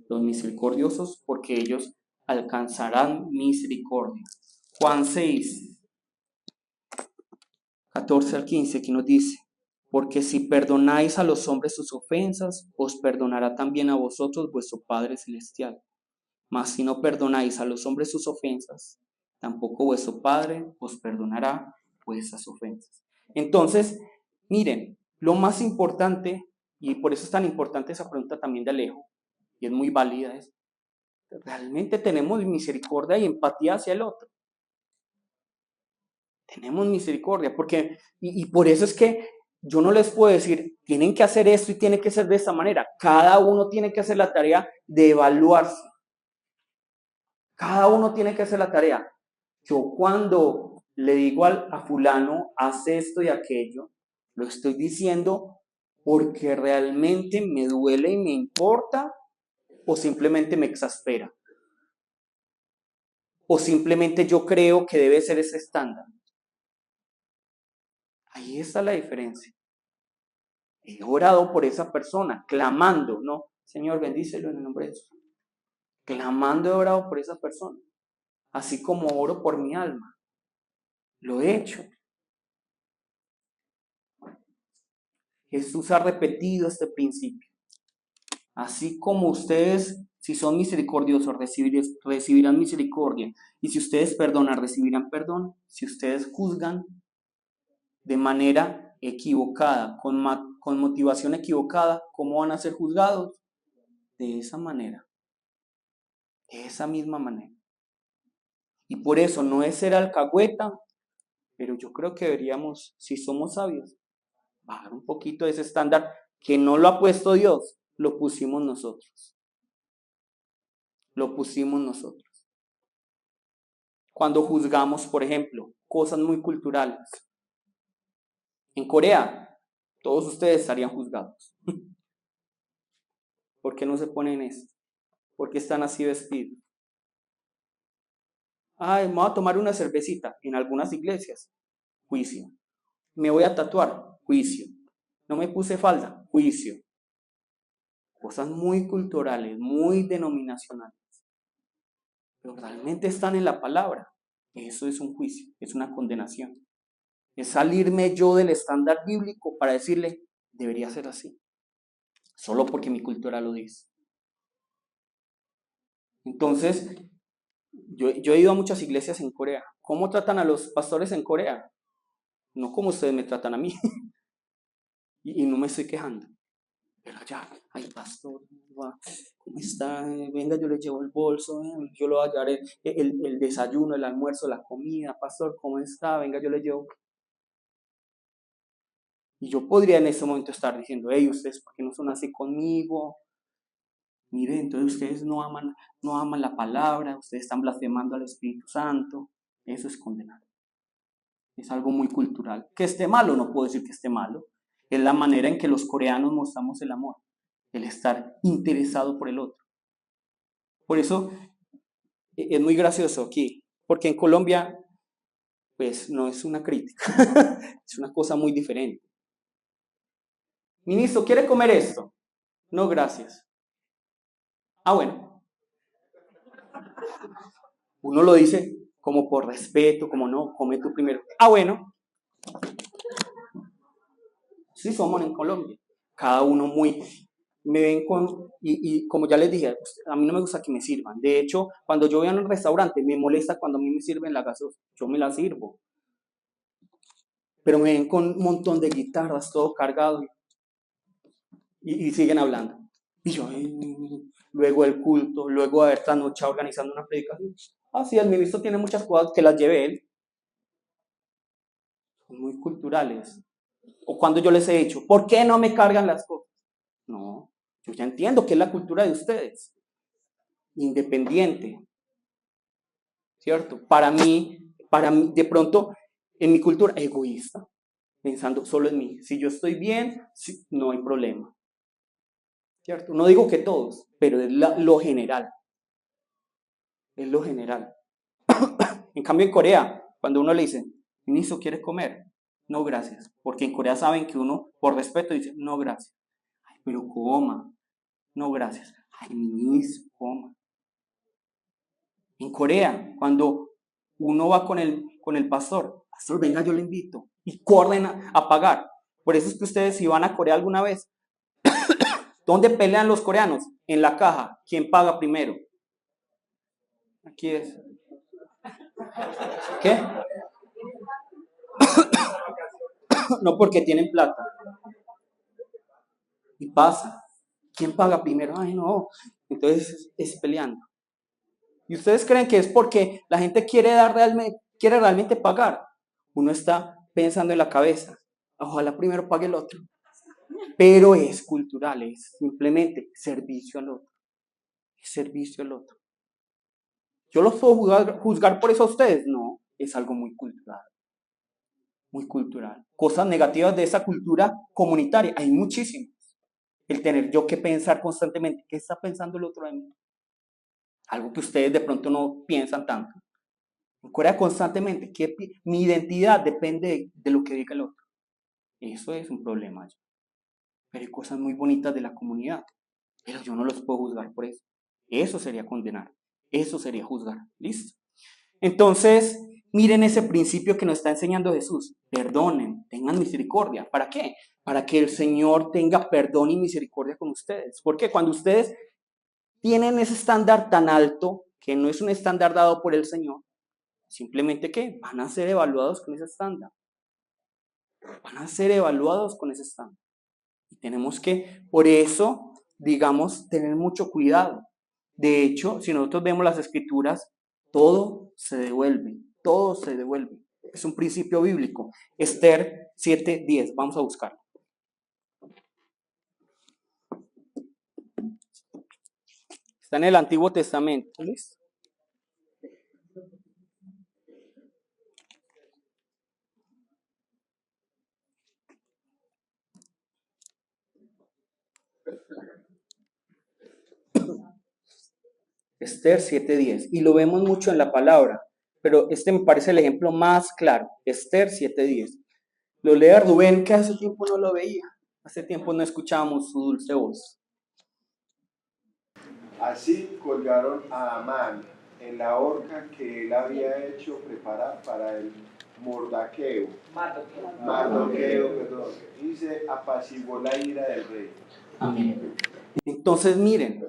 los misericordiosos, porque ellos alcanzarán misericordia. Juan 6, 14 al 15, que nos dice, porque si perdonáis a los hombres sus ofensas, os perdonará también a vosotros vuestro Padre Celestial. Mas si no perdonáis a los hombres sus ofensas, tampoco vuestro Padre os perdonará vuestras ofensas. Entonces, miren, lo más importante, y por eso es tan importante esa pregunta también de Alejo, y es muy válida, es, ¿realmente tenemos misericordia y empatía hacia el otro? Tenemos misericordia, porque, y por eso es que yo no les puedo decir, tienen que hacer esto y tiene que ser de esta manera. Cada uno tiene que hacer la tarea de evaluarse. Cada uno tiene que hacer la tarea. Yo cuando le digo a fulano, haz esto y aquello, lo estoy diciendo porque realmente me duele y me importa, o simplemente me exaspera, o simplemente yo creo que debe ser ese estándar. Ahí está la diferencia. He orado por esa persona, clamando, no, Señor, bendícelo en el nombre de Jesús. Clamando he orado por esa persona, así como oro por mi alma. Lo he hecho. Jesús ha repetido este principio. Así como ustedes, si son misericordiosos, recibirán misericordia. Y si ustedes perdonan, recibirán perdón. Si ustedes juzgan de manera equivocada, con motivación equivocada, ¿cómo van a ser juzgados? De esa manera. De esa misma manera. Y por eso no es ser alcahueta, pero yo creo que deberíamos, si somos sabios, bajar un poquito de ese estándar que no lo ha puesto Dios, lo pusimos nosotros. Lo pusimos nosotros. Cuando juzgamos, por ejemplo, cosas muy culturales. En Corea, todos ustedes estarían juzgados. ¿Por qué no se ponen esto? ¿Por qué están así vestidos? Ay, me voy a tomar una cervecita en algunas iglesias. Juicio. Me voy a tatuar. Juicio. No me puse falda. Juicio. Cosas muy culturales, muy denominacionales. Pero realmente están en la palabra. Eso es un juicio, es una condenación. Es salirme yo del estándar bíblico para decirle, debería ser así. Solo porque mi cultura lo dice. Entonces, yo he ido a muchas iglesias en Corea. ¿Cómo tratan a los pastores en Corea? No como ustedes me tratan a mí. y no me estoy quejando. Pero allá, ay, pastor, ¿cómo está? Venga, yo le llevo el bolso, yo le voy a llevar el desayuno, el almuerzo, la comida. Pastor, ¿cómo está? Venga, yo le llevo. Y yo podría en ese momento estar diciendo, hey, ustedes, ¿por qué no son así conmigo? Mire, entonces ustedes no aman la palabra, ustedes están blasfemando al Espíritu Santo. Eso es condenar. Es algo muy cultural. Que esté malo, no puedo decir que esté malo. Es la manera en que los coreanos mostramos el amor, el estar interesado por el otro. Por eso es muy gracioso aquí, porque en Colombia, pues no es una crítica, es una cosa muy diferente. Ministro, ¿quiere comer esto? No, gracias. Ah, bueno. Uno lo dice como por respeto, como no, come tú primero. Ah, bueno. Sí somos en Colombia. Cada uno muy... Me ven con... Y como ya les dije, a mí no me gusta que me sirvan. De hecho, cuando yo voy a un restaurante, me molesta cuando a mí me sirven la gaseosa. Yo me la sirvo. Pero me ven con un montón de guitarras, todo cargado. Y siguen hablando. Y yo, luego el culto, luego de haber trasnochado organizando una predicación. Ah, sí, el ministro tiene muchas cosas que las lleve él. Son muy culturales. O cuando yo les he dicho, ¿por qué no me cargan las cosas? No, yo ya entiendo que es la cultura de ustedes, independiente, ¿cierto? Para mí, de pronto, en mi cultura, egoísta, pensando solo en mí. Si yo estoy bien, sí, no hay problema, ¿cierto? No digo que todos, pero es lo general, es lo general. En cambio, en Corea, cuando uno le dice, ministro, ¿quiere comer? No, gracias. Porque en Corea saben que uno, por respeto, dice, no, gracias. Ay, pero coma. No, gracias. Ay, ministro, coma. En Corea, cuando uno va con el pastor, pastor, venga, yo le invito. Y corren a pagar. Por eso es que ustedes, si van a Corea alguna vez, ¿dónde pelean los coreanos? En la caja. ¿Quién paga primero? Aquí es. ¿Qué? No porque tienen plata. Y pasa. ¿Quién paga primero? Ay, no. Entonces es peleando. ¿Y ustedes creen que es porque la gente quiere realmente pagar? Uno está pensando en la cabeza. Ojalá primero pague el otro. Pero es cultural, es simplemente servicio al otro. Es servicio al otro. ¿Yo los puedo juzgar por eso a ustedes? No, es algo muy cultural. Muy cultural. Cosas negativas de esa cultura comunitaria, hay muchísimas. El tener yo que pensar constantemente, ¿qué está pensando el otro de mí? Algo que ustedes de pronto no piensan tanto. En Corea constantemente, que mi identidad depende de lo que diga el otro. Eso es un problema. Pero hay cosas muy bonitas de la comunidad, pero yo no los puedo juzgar por eso. Eso sería condenar, eso sería juzgar. ¿Listo? Entonces, miren ese principio que nos está enseñando Jesús. Perdonen, tengan misericordia. ¿Para qué? Para que el Señor tenga perdón y misericordia con ustedes. Porque cuando ustedes tienen ese estándar tan alto, que no es un estándar dado por el Señor, simplemente que van a ser evaluados con ese estándar. Van a ser evaluados con ese estándar. Y tenemos que, por eso, digamos, tener mucho cuidado. De hecho, si nosotros vemos las escrituras, todo se devuelve, todo se devuelve. Es un principio bíblico. Esther 7:10, vamos a buscarlo. Está en el Antiguo Testamento. ¿Listo? Esther 7:10. Y lo vemos mucho en la palabra, pero este me parece el ejemplo más claro. Esther 7:10. Lo lea Rubén, que hace tiempo no lo veía. Hace tiempo no escuchábamos su dulce voz. Así colgaron a Amán en la horca que él había hecho preparar para el Mardoqueo, perdón, y se apaciguó la ira del rey. Amén. Entonces, miren,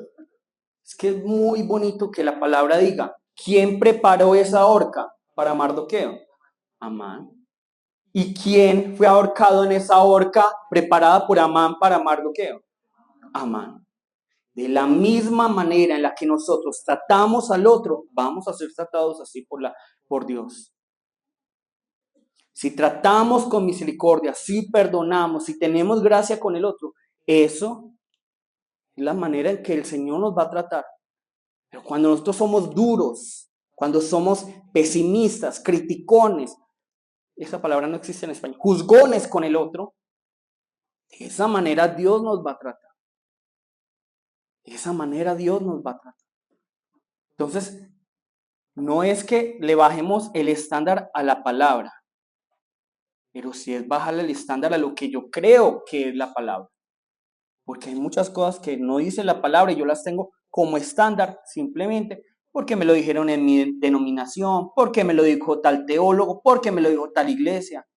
es que es muy bonito que la palabra diga, ¿quién preparó esa horca para Mardoqueo? Amán. ¿Y quién fue ahorcado en esa horca preparada por Amán para Mardoqueo? Amán. De la misma manera en la que nosotros tratamos al otro, vamos a ser tratados así por Dios. Si tratamos con misericordia, si perdonamos, si tenemos gracia con el otro, eso es la manera en que el Señor nos va a tratar. Pero cuando nosotros somos duros, cuando somos pesimistas, criticones, esa palabra no existe en español, juzgones con el otro, de esa manera Dios nos va a tratar. De esa manera Dios nos va a tratar. Entonces, no es que le bajemos el estándar a la palabra, pero sí es bajarle el estándar a lo que yo creo que es la palabra. Porque hay muchas cosas que no dice la palabra y yo las tengo como estándar simplemente porque me lo dijeron en mi denominación, porque me lo dijo tal teólogo, porque me lo dijo tal iglesia.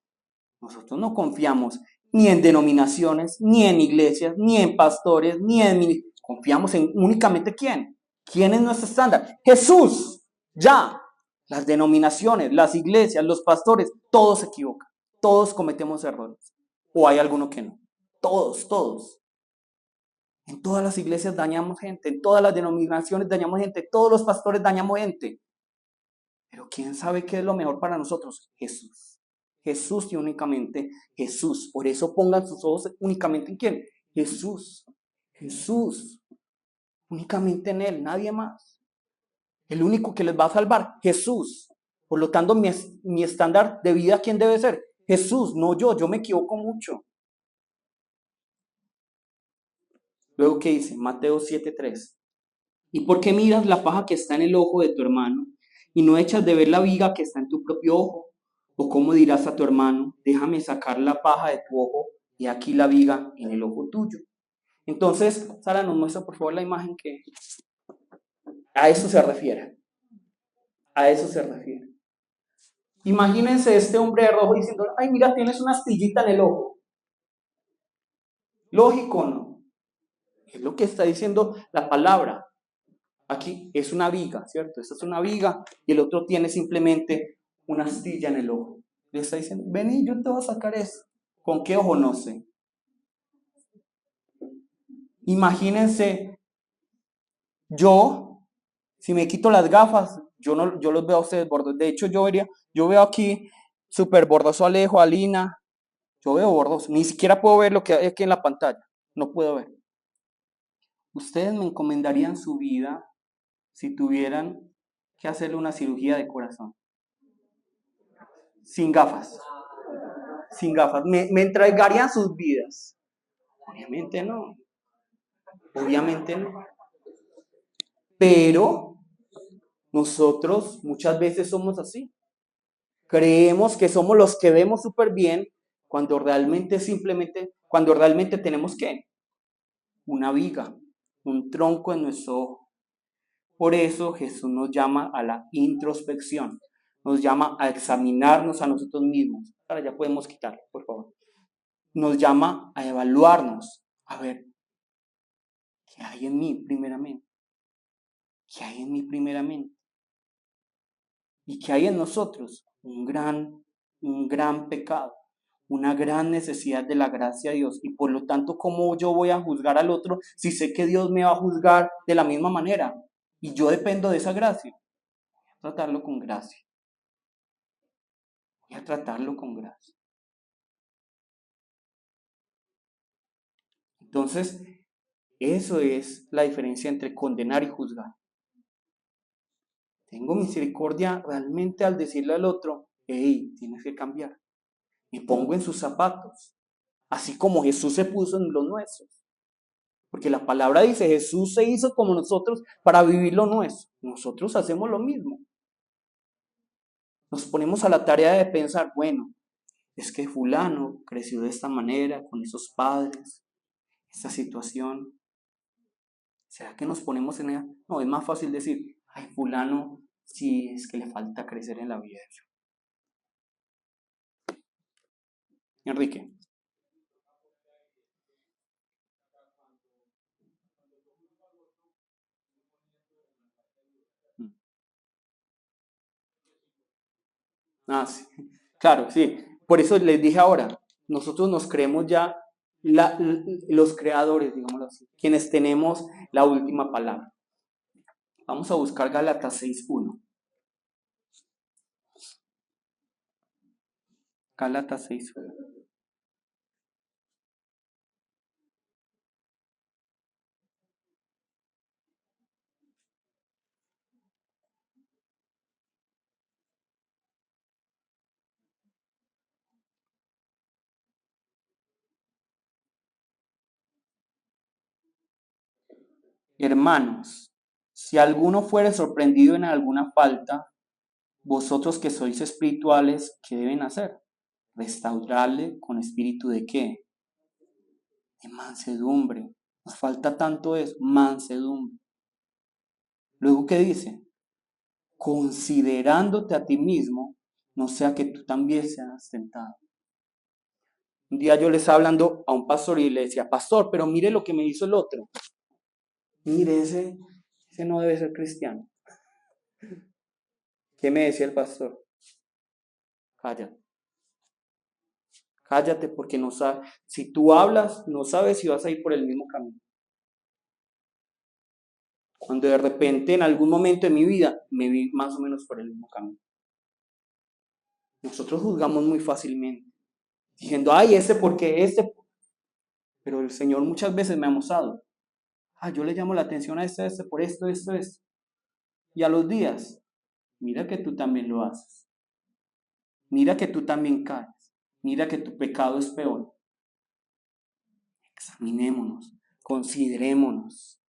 Nosotros no confiamos ni en denominaciones, ni en iglesias, ni en pastores, ni en... Confiamos en únicamente ¿quién? ¿Quién es nuestro estándar? Jesús. Ya. Las denominaciones, las iglesias, los pastores, todos se equivocan. Todos cometemos errores. ¿O hay alguno que no? Todos, todos. En todas las iglesias dañamos gente, en todas las denominaciones dañamos gente, todos los pastores dañamos gente. Pero ¿quién sabe qué es lo mejor para nosotros? Jesús. Jesús y únicamente Jesús. Por eso pongan sus ojos únicamente en ¿quién? Jesús. Jesús. Únicamente en Él, nadie más. El único que les va a salvar, Jesús. Por lo tanto, mi estándar de vida, ¿quién debe ser? Jesús, no yo. Yo me equivoco mucho. Luego, ¿qué dice? Mateo 7:3. ¿Y por qué miras la paja que está en el ojo de tu hermano y no echas de ver la viga que está en tu propio ojo? ¿O cómo dirás a tu hermano, déjame sacar la paja de tu ojo y aquí la viga en el ojo tuyo? Entonces, Sara, nos muestra por favor la imagen que a eso se refiere. A eso se refiere. Imagínense este hombre de rojo diciendo, ay, mira, tienes una astillita en el ojo. Lógico, ¿no? Es lo que está diciendo la palabra. Aquí es una viga, ¿cierto? Esta es una viga y el otro tiene simplemente una astilla en el ojo. Le está diciendo, vení, yo te voy a sacar eso. ¿Con qué ojo? No sé. Imagínense, yo, si me quito las gafas, yo los veo a ustedes bordosos. De hecho, yo veo aquí súper bordoso Alejo, Alina. Yo veo bordoso. Ni siquiera puedo ver lo que hay aquí en la pantalla. No puedo ver. ¿Ustedes me encomendarían su vida si tuvieran que hacerle una cirugía de corazón? Sin gafas. Sin gafas. ¿Me entregarían sus vidas? Obviamente no. Obviamente no. Pero nosotros muchas veces somos así. Creemos que somos los que vemos súper bien cuando realmente tenemos ¿qué? Una viga, un tronco en nuestro ojo. Por eso Jesús nos llama a la introspección, nos llama a examinarnos a nosotros mismos. Ahora ya podemos quitarlo, por favor. Nos llama a evaluarnos, a ver, ¿qué hay en mí primeramente? ¿Qué hay en mí primeramente? ¿Y qué hay en nosotros? Un gran pecado, una gran necesidad de la gracia de Dios. Y por lo tanto, ¿cómo yo voy a juzgar al otro si sé que Dios me va a juzgar de la misma manera? Y yo dependo de esa gracia. Voy a tratarlo con gracia. Voy a tratarlo con gracia. Entonces, eso es la diferencia entre condenar y juzgar. Tengo misericordia realmente al decirle al otro, hey, tienes que cambiar. Me pongo en sus zapatos, así como Jesús se puso en los nuestros. Porque la palabra dice, Jesús se hizo como nosotros para vivir lo nuestro. Nosotros hacemos lo mismo. Nos ponemos a la tarea de pensar, bueno, es que fulano creció de esta manera, con esos padres, esta situación. ¿Será que nos ponemos en ella? No, es más fácil decir, ay, fulano, sí, es que le falta crecer en la vida. Enrique. Ah, sí. Claro, sí. Por eso les dije ahora, nosotros nos creemos ya los creadores, digámoslo así, quienes tenemos la última palabra. Vamos a buscar Gálatas 6:1. Gálatas 6:1. Hermanos, si alguno fuere sorprendido en alguna falta, vosotros que sois espirituales, ¿qué deben hacer? Restaurarle con espíritu de ¿qué? De mansedumbre. Nos falta tanto eso, mansedumbre. Luego, ¿qué dice? Considerándote a ti mismo, no sea que tú también seas tentado. Un día yo le estaba hablando a un pastor y le decía, pastor, pero mire lo que me hizo el otro. Mire, ese no debe ser cristiano. ¿Qué me decía el pastor? Cállate. Cállate porque no sabes, si tú hablas, no sabes si vas a ir por el mismo camino. Cuando de repente en algún momento de mi vida me vi más o menos por el mismo camino. Nosotros juzgamos muy fácilmente, diciendo, ay, ese porque este, pero el Señor muchas veces me ha mostrado, yo le llamo la atención a este por esto, esto, esto. Y a los días, mira que tú también lo haces. Mira que tú también caes. Mira que tu pecado es peor. Examinémonos, considerémonos.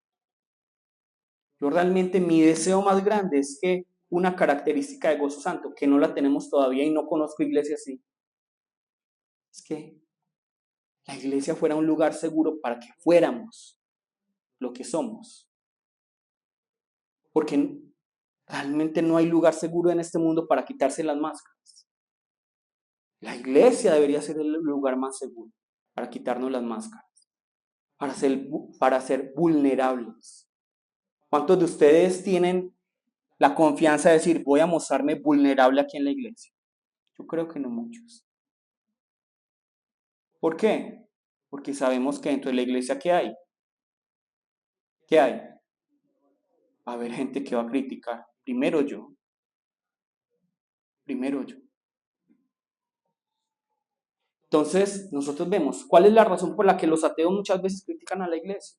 Yo realmente mi deseo más grande es que una característica de Gozo Santo, que no la tenemos todavía y no conozco iglesia así, es que la iglesia fuera un lugar seguro para que fuéramos lo que somos. Porque realmente no hay lugar seguro en este mundo para quitarse las máscaras. La iglesia debería ser el lugar más seguro para quitarnos las máscaras, para ser vulnerables. ¿Cuántos de ustedes tienen la confianza de decir, voy a mostrarme vulnerable aquí en la iglesia? Yo creo que no muchos. ¿Por qué? Porque sabemos que dentro de la iglesia, ¿qué hay? ¿Qué hay? Va a haber gente que va a criticar. Primero yo. Entonces, nosotros vemos, ¿cuál es la razón por la que los ateos muchas veces critican a la iglesia?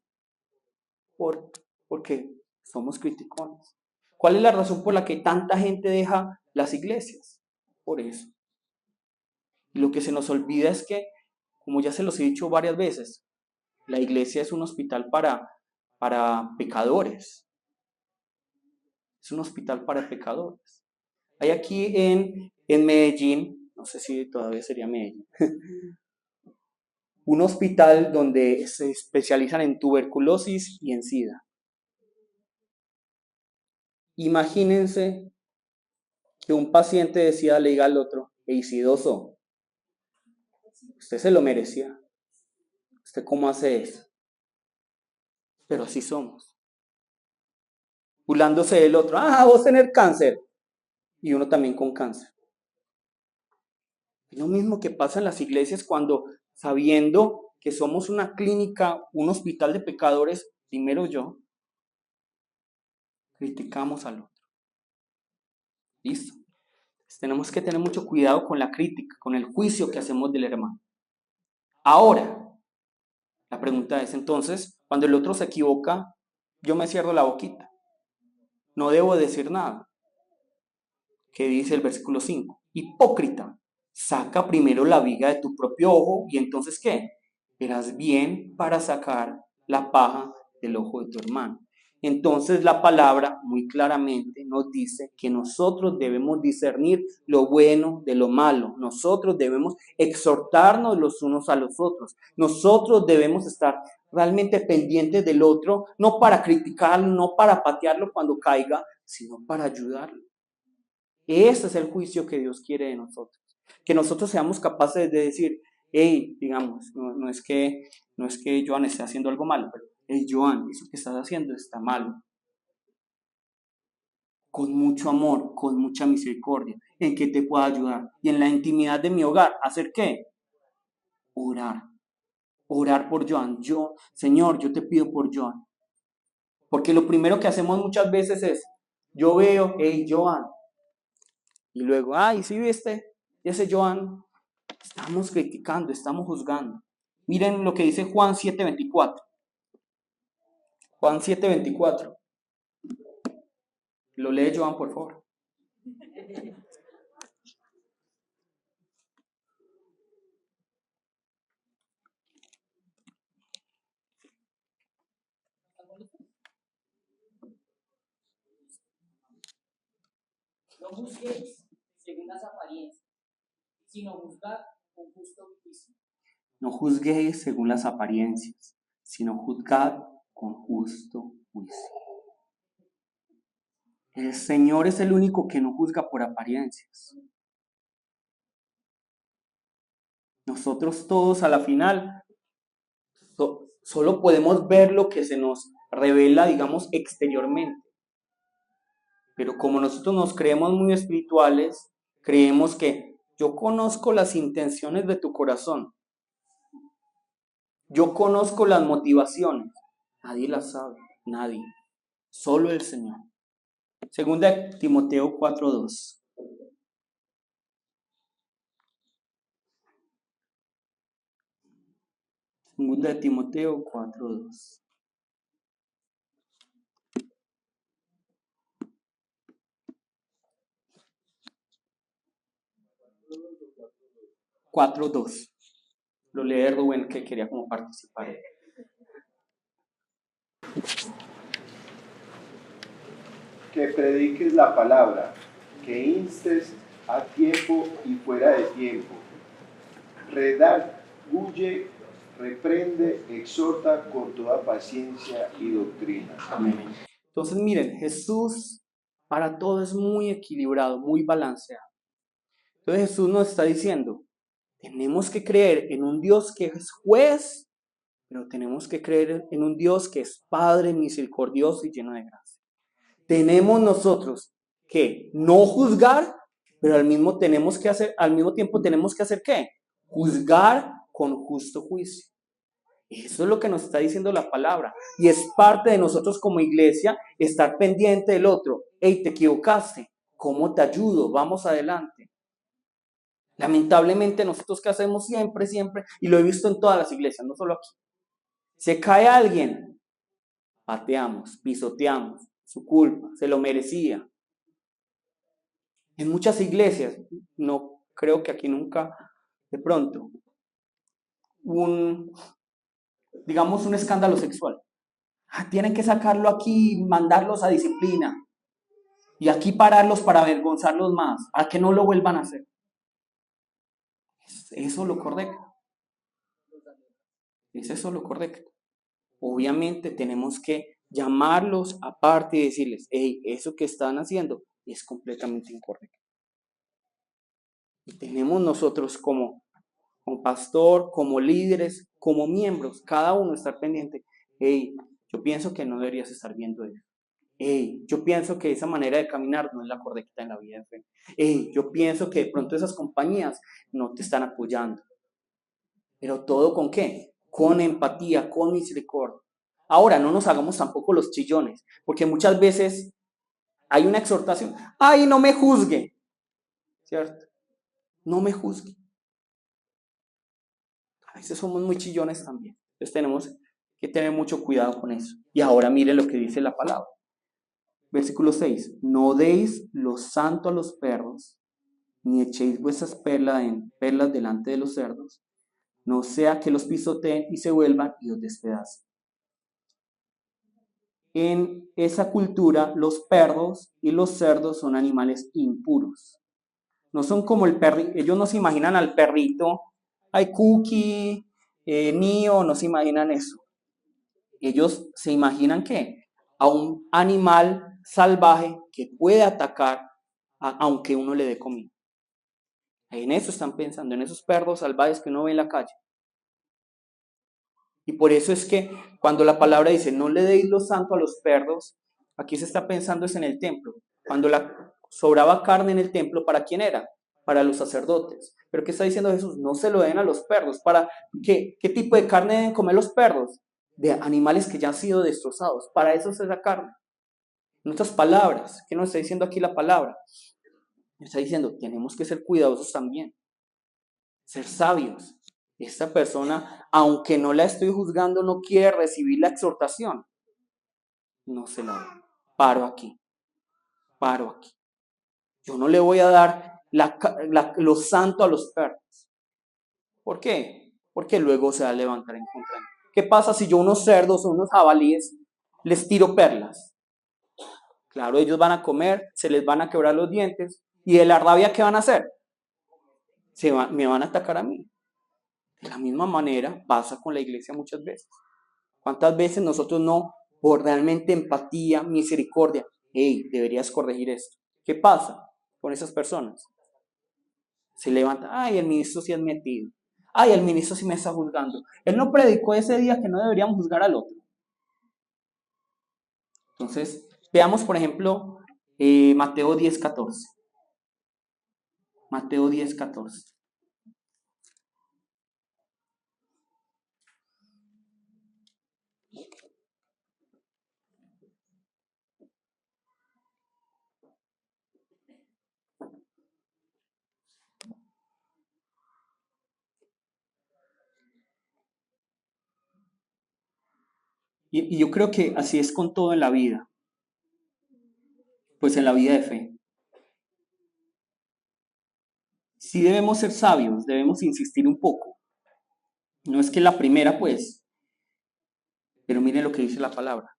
Porque somos criticones. ¿Cuál es la razón por la que tanta gente deja las iglesias? Por eso. Y lo que se nos olvida es que, como ya se los he dicho varias veces, la iglesia es un hospital para pecadores. Es un hospital para pecadores. Hay aquí en Medellín, no sé si todavía sería Medellín, un hospital donde se especializan en tuberculosis y en SIDA. Imagínense que un paciente de SIDA le diga al otro, hey, sidoso, usted se lo merecía. ¿Usted cómo hace eso? Pero así somos. Burlándose del otro, vos tener cáncer. Y uno también con cáncer. Es lo mismo que pasa en las iglesias cuando, sabiendo que somos una clínica, un hospital de pecadores, primero yo, criticamos al otro. ¿Listo? Entonces, tenemos que tener mucho cuidado con la crítica, con el juicio que hacemos del hermano. Ahora, la pregunta es entonces, cuando el otro se equivoca, yo me cierro la boquita. No debo decir nada. ¿Qué dice el versículo 5? Hipócrita, saca primero la viga de tu propio ojo y entonces ¿qué? Verás bien para sacar la paja del ojo de tu hermano. Entonces la palabra muy claramente nos dice que nosotros debemos discernir lo bueno de lo malo. Nosotros debemos exhortarnos los unos a los otros. Nosotros debemos estar realmente pendientes del otro, no para criticarlo, no para patearlo cuando caiga, sino para ayudarlo. Ese es el juicio que Dios quiere de nosotros. Que nosotros seamos capaces de decir, hey, digamos, no es que Joan esté haciendo algo malo, pero hey, Joan, eso que estás haciendo está malo. Con mucho amor, con mucha misericordia, en que te pueda ayudar. Y en la intimidad de mi hogar, ¿hacer qué? Orar. Orar por Joan. Señor, yo te pido por Joan. Porque lo primero que hacemos muchas veces es, yo veo, hey, Joan. Y luego, ay, ¿sí viste? Ese Joan. Estamos criticando, estamos juzgando. Miren lo que dice Juan 7:24. Juan 7:24. Lo lee Joan, por favor. No juzguéis según las apariencias, sino juzgad con justo juicio. No juzguéis según las apariencias, sino juzgad con justo juicio. El Señor es el único que no juzga por apariencias. Nosotros todos a la final solo podemos ver lo que se nos revela, digamos, exteriormente. Pero como nosotros nos creemos muy espirituales, creemos que yo conozco las intenciones de tu corazón. Yo conozco las motivaciones. Nadie las sabe, nadie. Solo el Señor. Segunda Timoteo 4:2. Segunda de Timoteo 4:2. 4:2. Lo lee Rubén, que quería como participar. Que prediques la palabra, que instes a tiempo y fuera de tiempo. Redarguye, reprende, exhorta con toda paciencia y doctrina. Amén. Entonces, miren, Jesús para todo es muy equilibrado, muy balanceado. Entonces Jesús nos está diciendo, tenemos que creer en un Dios que es juez, pero tenemos que creer en un Dios que es Padre misericordioso y lleno de gracia. Tenemos nosotros que no juzgar, pero al mismo tiempo tenemos que hacer ¿qué? Juzgar con justo juicio. Eso es lo que nos está diciendo la palabra. Y es parte de nosotros como iglesia estar pendiente del otro. Hey, te equivocaste. ¿Cómo te ayudo? Vamos adelante. Lamentablemente nosotros que hacemos siempre, y lo he visto en todas las iglesias, no solo aquí. Se cae alguien, pateamos, pisoteamos, su culpa, se lo merecía. En muchas iglesias, no creo que aquí nunca, de pronto, digamos un escándalo sexual. Tienen que sacarlo aquí, mandarlos a disciplina y aquí pararlos para avergonzarlos más, a que no lo vuelvan a hacer. ¿Es eso lo correcto? ¿Es eso lo correcto? Obviamente tenemos que llamarlos aparte y decirles, hey, eso que están haciendo es completamente incorrecto. Y tenemos nosotros como pastor, como líderes, como miembros, cada uno estar pendiente. Hey, yo pienso que no deberías estar viendo eso. Hey, yo pienso que esa manera de caminar no es la correcta en la vida de fe. Hey, yo pienso que de pronto esas compañías no te están apoyando. Pero todo ¿con qué? Con empatía, con misericordia. Ahora, no nos hagamos tampoco los chillones, porque muchas veces hay una exhortación. ¡Ay, no me juzgue! ¿Cierto? No me juzgue. A veces somos muy chillones también. Entonces tenemos que tener mucho cuidado con eso. Y ahora miren lo que dice la palabra. Versículo 6. No deis lo santo a los perros, ni echéis vuestras perlas delante de los cerdos, no sea que los pisoteen y se vuelvan y os despedacen. En esa cultura, los perros y los cerdos son animales impuros. No son como el perrito, ellos no se imaginan al perrito, ay, Cookie, Neo, no se imaginan eso. Ellos se imaginan que a un animal salvaje que puede atacar aunque uno le dé comida. En eso están pensando, en esos perros salvajes que uno ve en la calle. Y por eso es que cuando la palabra dice, no le deis lo santo a los perros, aquí se está pensando es en el templo. Cuando sobraba carne en el templo, ¿para quién era? Para los sacerdotes. Pero ¿qué está diciendo Jesús? No se lo den a los perros. ¿Para qué? ¿Qué tipo de carne deben comer los perros? De animales que ya han sido destrozados. Para eso es esa carne. En otras palabras, ¿qué nos está diciendo aquí la palabra? Nos está diciendo, tenemos que ser cuidadosos también. Ser sabios. Esta persona, aunque no la estoy juzgando, no quiere recibir la exhortación. No se la doy. Paro aquí. Yo no le voy a dar lo santo a los perros. ¿Por qué? Porque luego se va a levantar en contra de mí. ¿Qué pasa si yo unos cerdos o unos jabalíes les tiro perlas? Claro, ellos van a comer, se les van a quebrar los dientes. ¿Y de la rabia qué van a hacer? Me van a atacar a mí. De la misma manera pasa con la iglesia muchas veces. ¿Cuántas veces nosotros no, por realmente empatía, misericordia, hey, deberías corregir esto? ¿Qué pasa con esas personas? Se levanta, ay, el ministro sí es metido. Ay, el ministro sí me está juzgando. Él no predicó ese día que no deberíamos juzgar al otro. Entonces, veamos, por ejemplo, Mateo 10:14. Mateo 10:14. Y yo creo que así es con todo en la vida, pues en la vida de fe. Sí debemos ser sabios, debemos insistir un poco. No es que la primera, pues, pero miren lo que dice la palabra.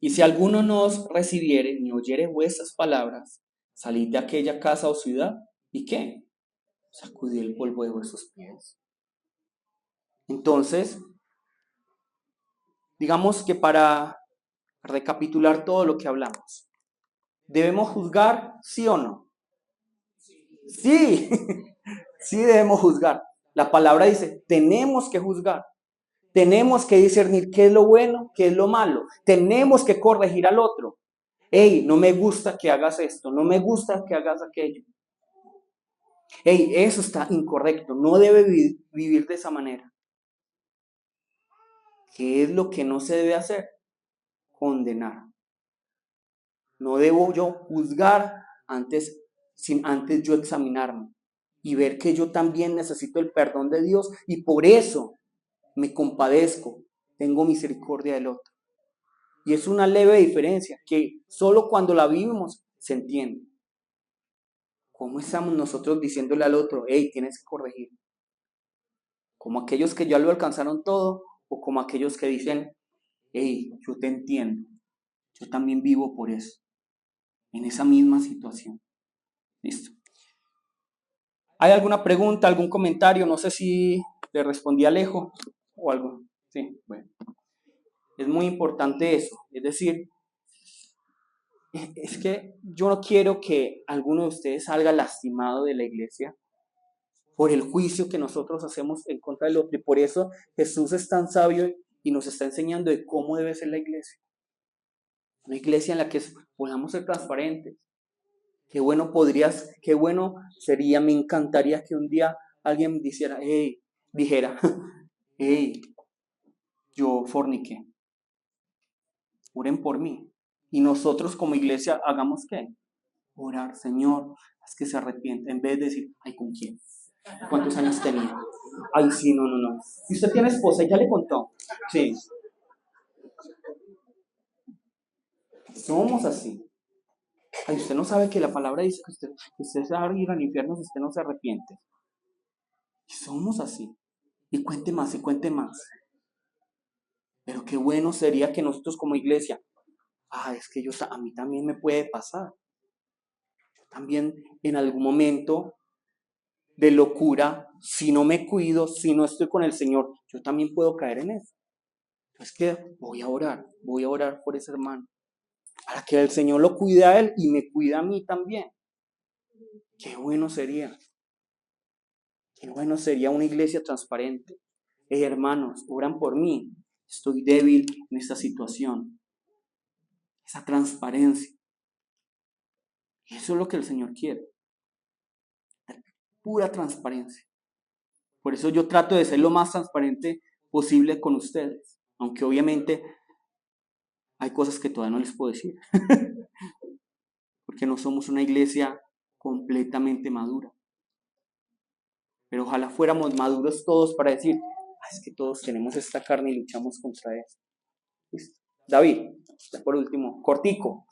Y si alguno no os recibiere ni oyere vuestras palabras, salid de aquella casa o ciudad, ¿y qué? Sacudid el polvo de vuestros pies. Entonces, digamos que para recapitular todo lo que hablamos, ¿debemos juzgar, sí o no? Sí, sí debemos juzgar. La palabra dice, tenemos que juzgar. Tenemos que discernir qué es lo bueno, qué es lo malo. Tenemos que corregir al otro. Hey, no me gusta que hagas esto, no me gusta que hagas aquello. Hey, eso está incorrecto, no debe vivir de esa manera. ¿Qué es lo que no se debe hacer? Condenar. No debo yo juzgar sin antes yo examinarme y ver que yo también necesito el perdón de Dios y por eso me compadezco, tengo misericordia del otro. Y es una leve diferencia que solo cuando la vivimos se entiende. ¿Cómo estamos nosotros diciéndole al otro, hey, tienes que corregir? ¿Como aquellos que ya lo alcanzaron todo o como aquellos que dicen, hey, yo te entiendo, yo también vivo por eso, en esa misma situación? Listo. ¿Hay alguna pregunta, algún comentario? No sé si le respondí a Alejo o algo. Sí, bueno. Es muy importante eso. Es decir, es que yo no quiero que alguno de ustedes salga lastimado de la iglesia por el juicio que nosotros hacemos en contra del otro. Y por eso Jesús es tan sabio y nos está enseñando de cómo debe ser la iglesia. Una iglesia en la que podamos ser transparentes. Qué bueno sería, me encantaría que un día alguien dijera, hey, yo forniqué, oren por mí. Y nosotros como iglesia hagamos ¿qué? Orar, Señor, haz que se arrepiente, en vez de decir, ay, ¿con quién? ¿Cuántos años tenía? Ay, sí, no. Si usted tiene esposa, ya le contó. Sí. Somos así. Ay, usted no sabe que la palabra dice que usted se va a ir al infierno si usted no se arrepiente. Somos así. Y cuente más, y cuente más. Pero qué bueno sería que nosotros como iglesia, es que a mí también me puede pasar. Yo también en algún momento de locura, si no me cuido, si no estoy con el Señor, yo también puedo caer en eso. Entonces, ¿qué? Voy a orar por ese hermano, para que el Señor lo cuide a él y me cuide a mí también. Qué bueno sería una iglesia transparente. Hermanos, oran por mí, estoy débil en esta situación. Esa transparencia. Eso es lo que el Señor quiere. Pura transparencia. Por eso yo trato de ser lo más transparente posible con ustedes. Aunque obviamente hay cosas que todavía no les puedo decir. Porque no somos una iglesia completamente madura. Pero ojalá fuéramos maduros todos para decir, es que todos tenemos esta carne y luchamos contra eso. ¿Listo? David, ya por último, cortico.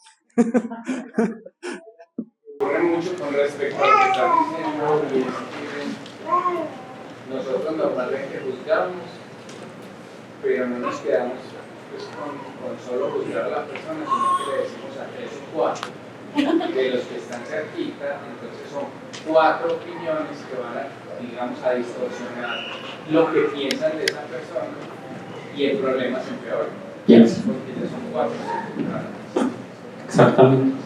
Ocurre mucho con respecto a lo que estás diciendo y es que nosotros normalmente juzgamos, pero no nos quedamos pues, con solo juzgar a la persona, sino que le decimos a 3 o 4 de los que están cerquita, entonces son 4 opiniones que van a distorsionar lo que piensan de esa persona y el problema se empeora. Yes. Porque ya son 4. Exactamente.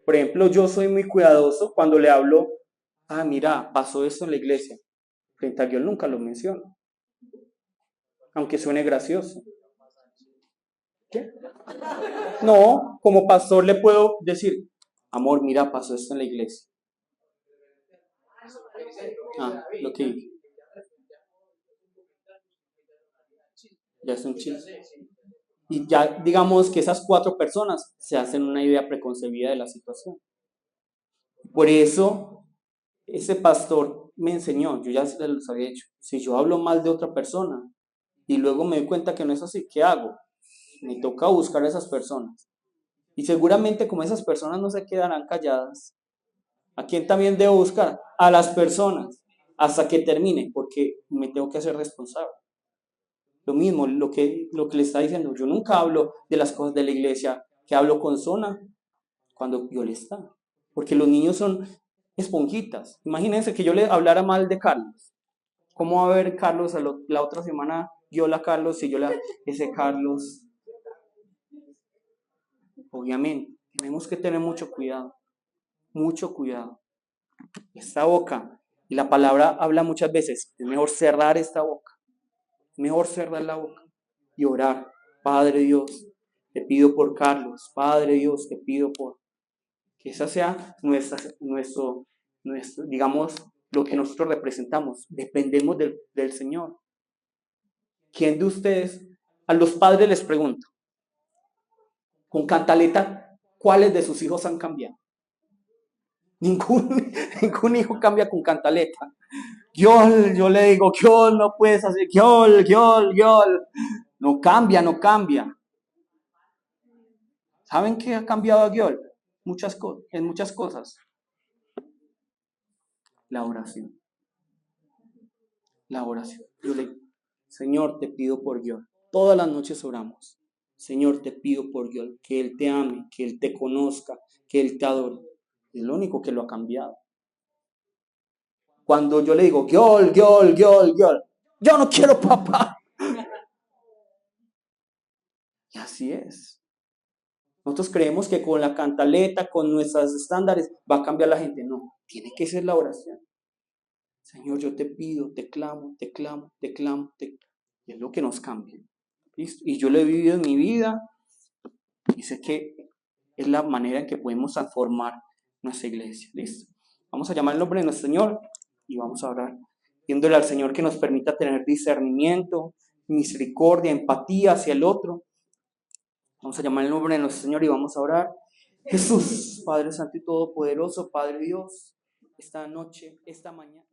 Por ejemplo, yo soy muy cuidadoso cuando le hablo, mira, pasó esto en la iglesia. Frente a Dios nunca lo menciono. Aunque suene gracioso. ¿Qué? No, como pastor le puedo decir, amor, mira, pasó esto en la iglesia. Lo que dije. Ya es un chiste. Y ya digamos que esas 4 personas se hacen una idea preconcebida de la situación. Por eso, ese pastor me enseñó, yo ya se los había dicho, si yo hablo mal de otra persona, y luego me doy cuenta que no es así, ¿qué hago? Me toca buscar a esas personas. Y seguramente como esas personas no se quedarán calladas, ¿a quién también debo buscar? A las personas, hasta que termine, porque me tengo que hacer responsable. Lo mismo, lo que le está diciendo, yo nunca hablo de las cosas de la iglesia, que hablo con Zona cuando yo le está. Porque los niños son esponjitas. Imagínense que yo le hablara mal de Carlos. ¿Cómo va a ver Carlos la otra semana? Yo la Carlos y ese Carlos. Obviamente, tenemos que tener mucho cuidado. Mucho cuidado. Esta boca, y la palabra habla muchas veces, es mejor cerrar esta boca. Es mejor cerrar la boca y orar. Padre Dios, te pido por Carlos. Padre Dios, te pido por... Que esa sea nuestro, digamos, lo que nosotros representamos. Dependemos del Señor. ¿Quién de ustedes, a los padres les pregunto, con cantaleta, cuáles de sus hijos han cambiado? Ningún hijo cambia con cantaleta. Yo le digo, Giol, no puedes hacer, Giol. No cambia. ¿Saben qué ha cambiado a Giol? En muchas cosas. La oración. Yo le digo, Señor, te pido por Giol. Todas las noches oramos. Señor, te pido por Giol, que Él te ame, que Él te conozca, que Él te adore. Es lo único que lo ha cambiado. Cuando yo le digo, Giol, yo no quiero papá. Y así es. Nosotros creemos que con la cantaleta, con nuestros estándares, va a cambiar la gente. No, tiene que ser la oración. Señor, yo te pido, te clamo. Y es lo que nos cambia. ¿Listo? Y yo lo he vivido en mi vida y sé que es la manera en que podemos transformar nuestra iglesia. ¿Listo? Vamos a llamar el nombre de nuestro Señor y vamos a orar. Pidiéndole al Señor que nos permita tener discernimiento, misericordia, empatía hacia el otro. Vamos a llamar el nombre de nuestro Señor y vamos a orar. Jesús, Padre Santo y Todopoderoso, Padre Dios, esta noche, esta mañana.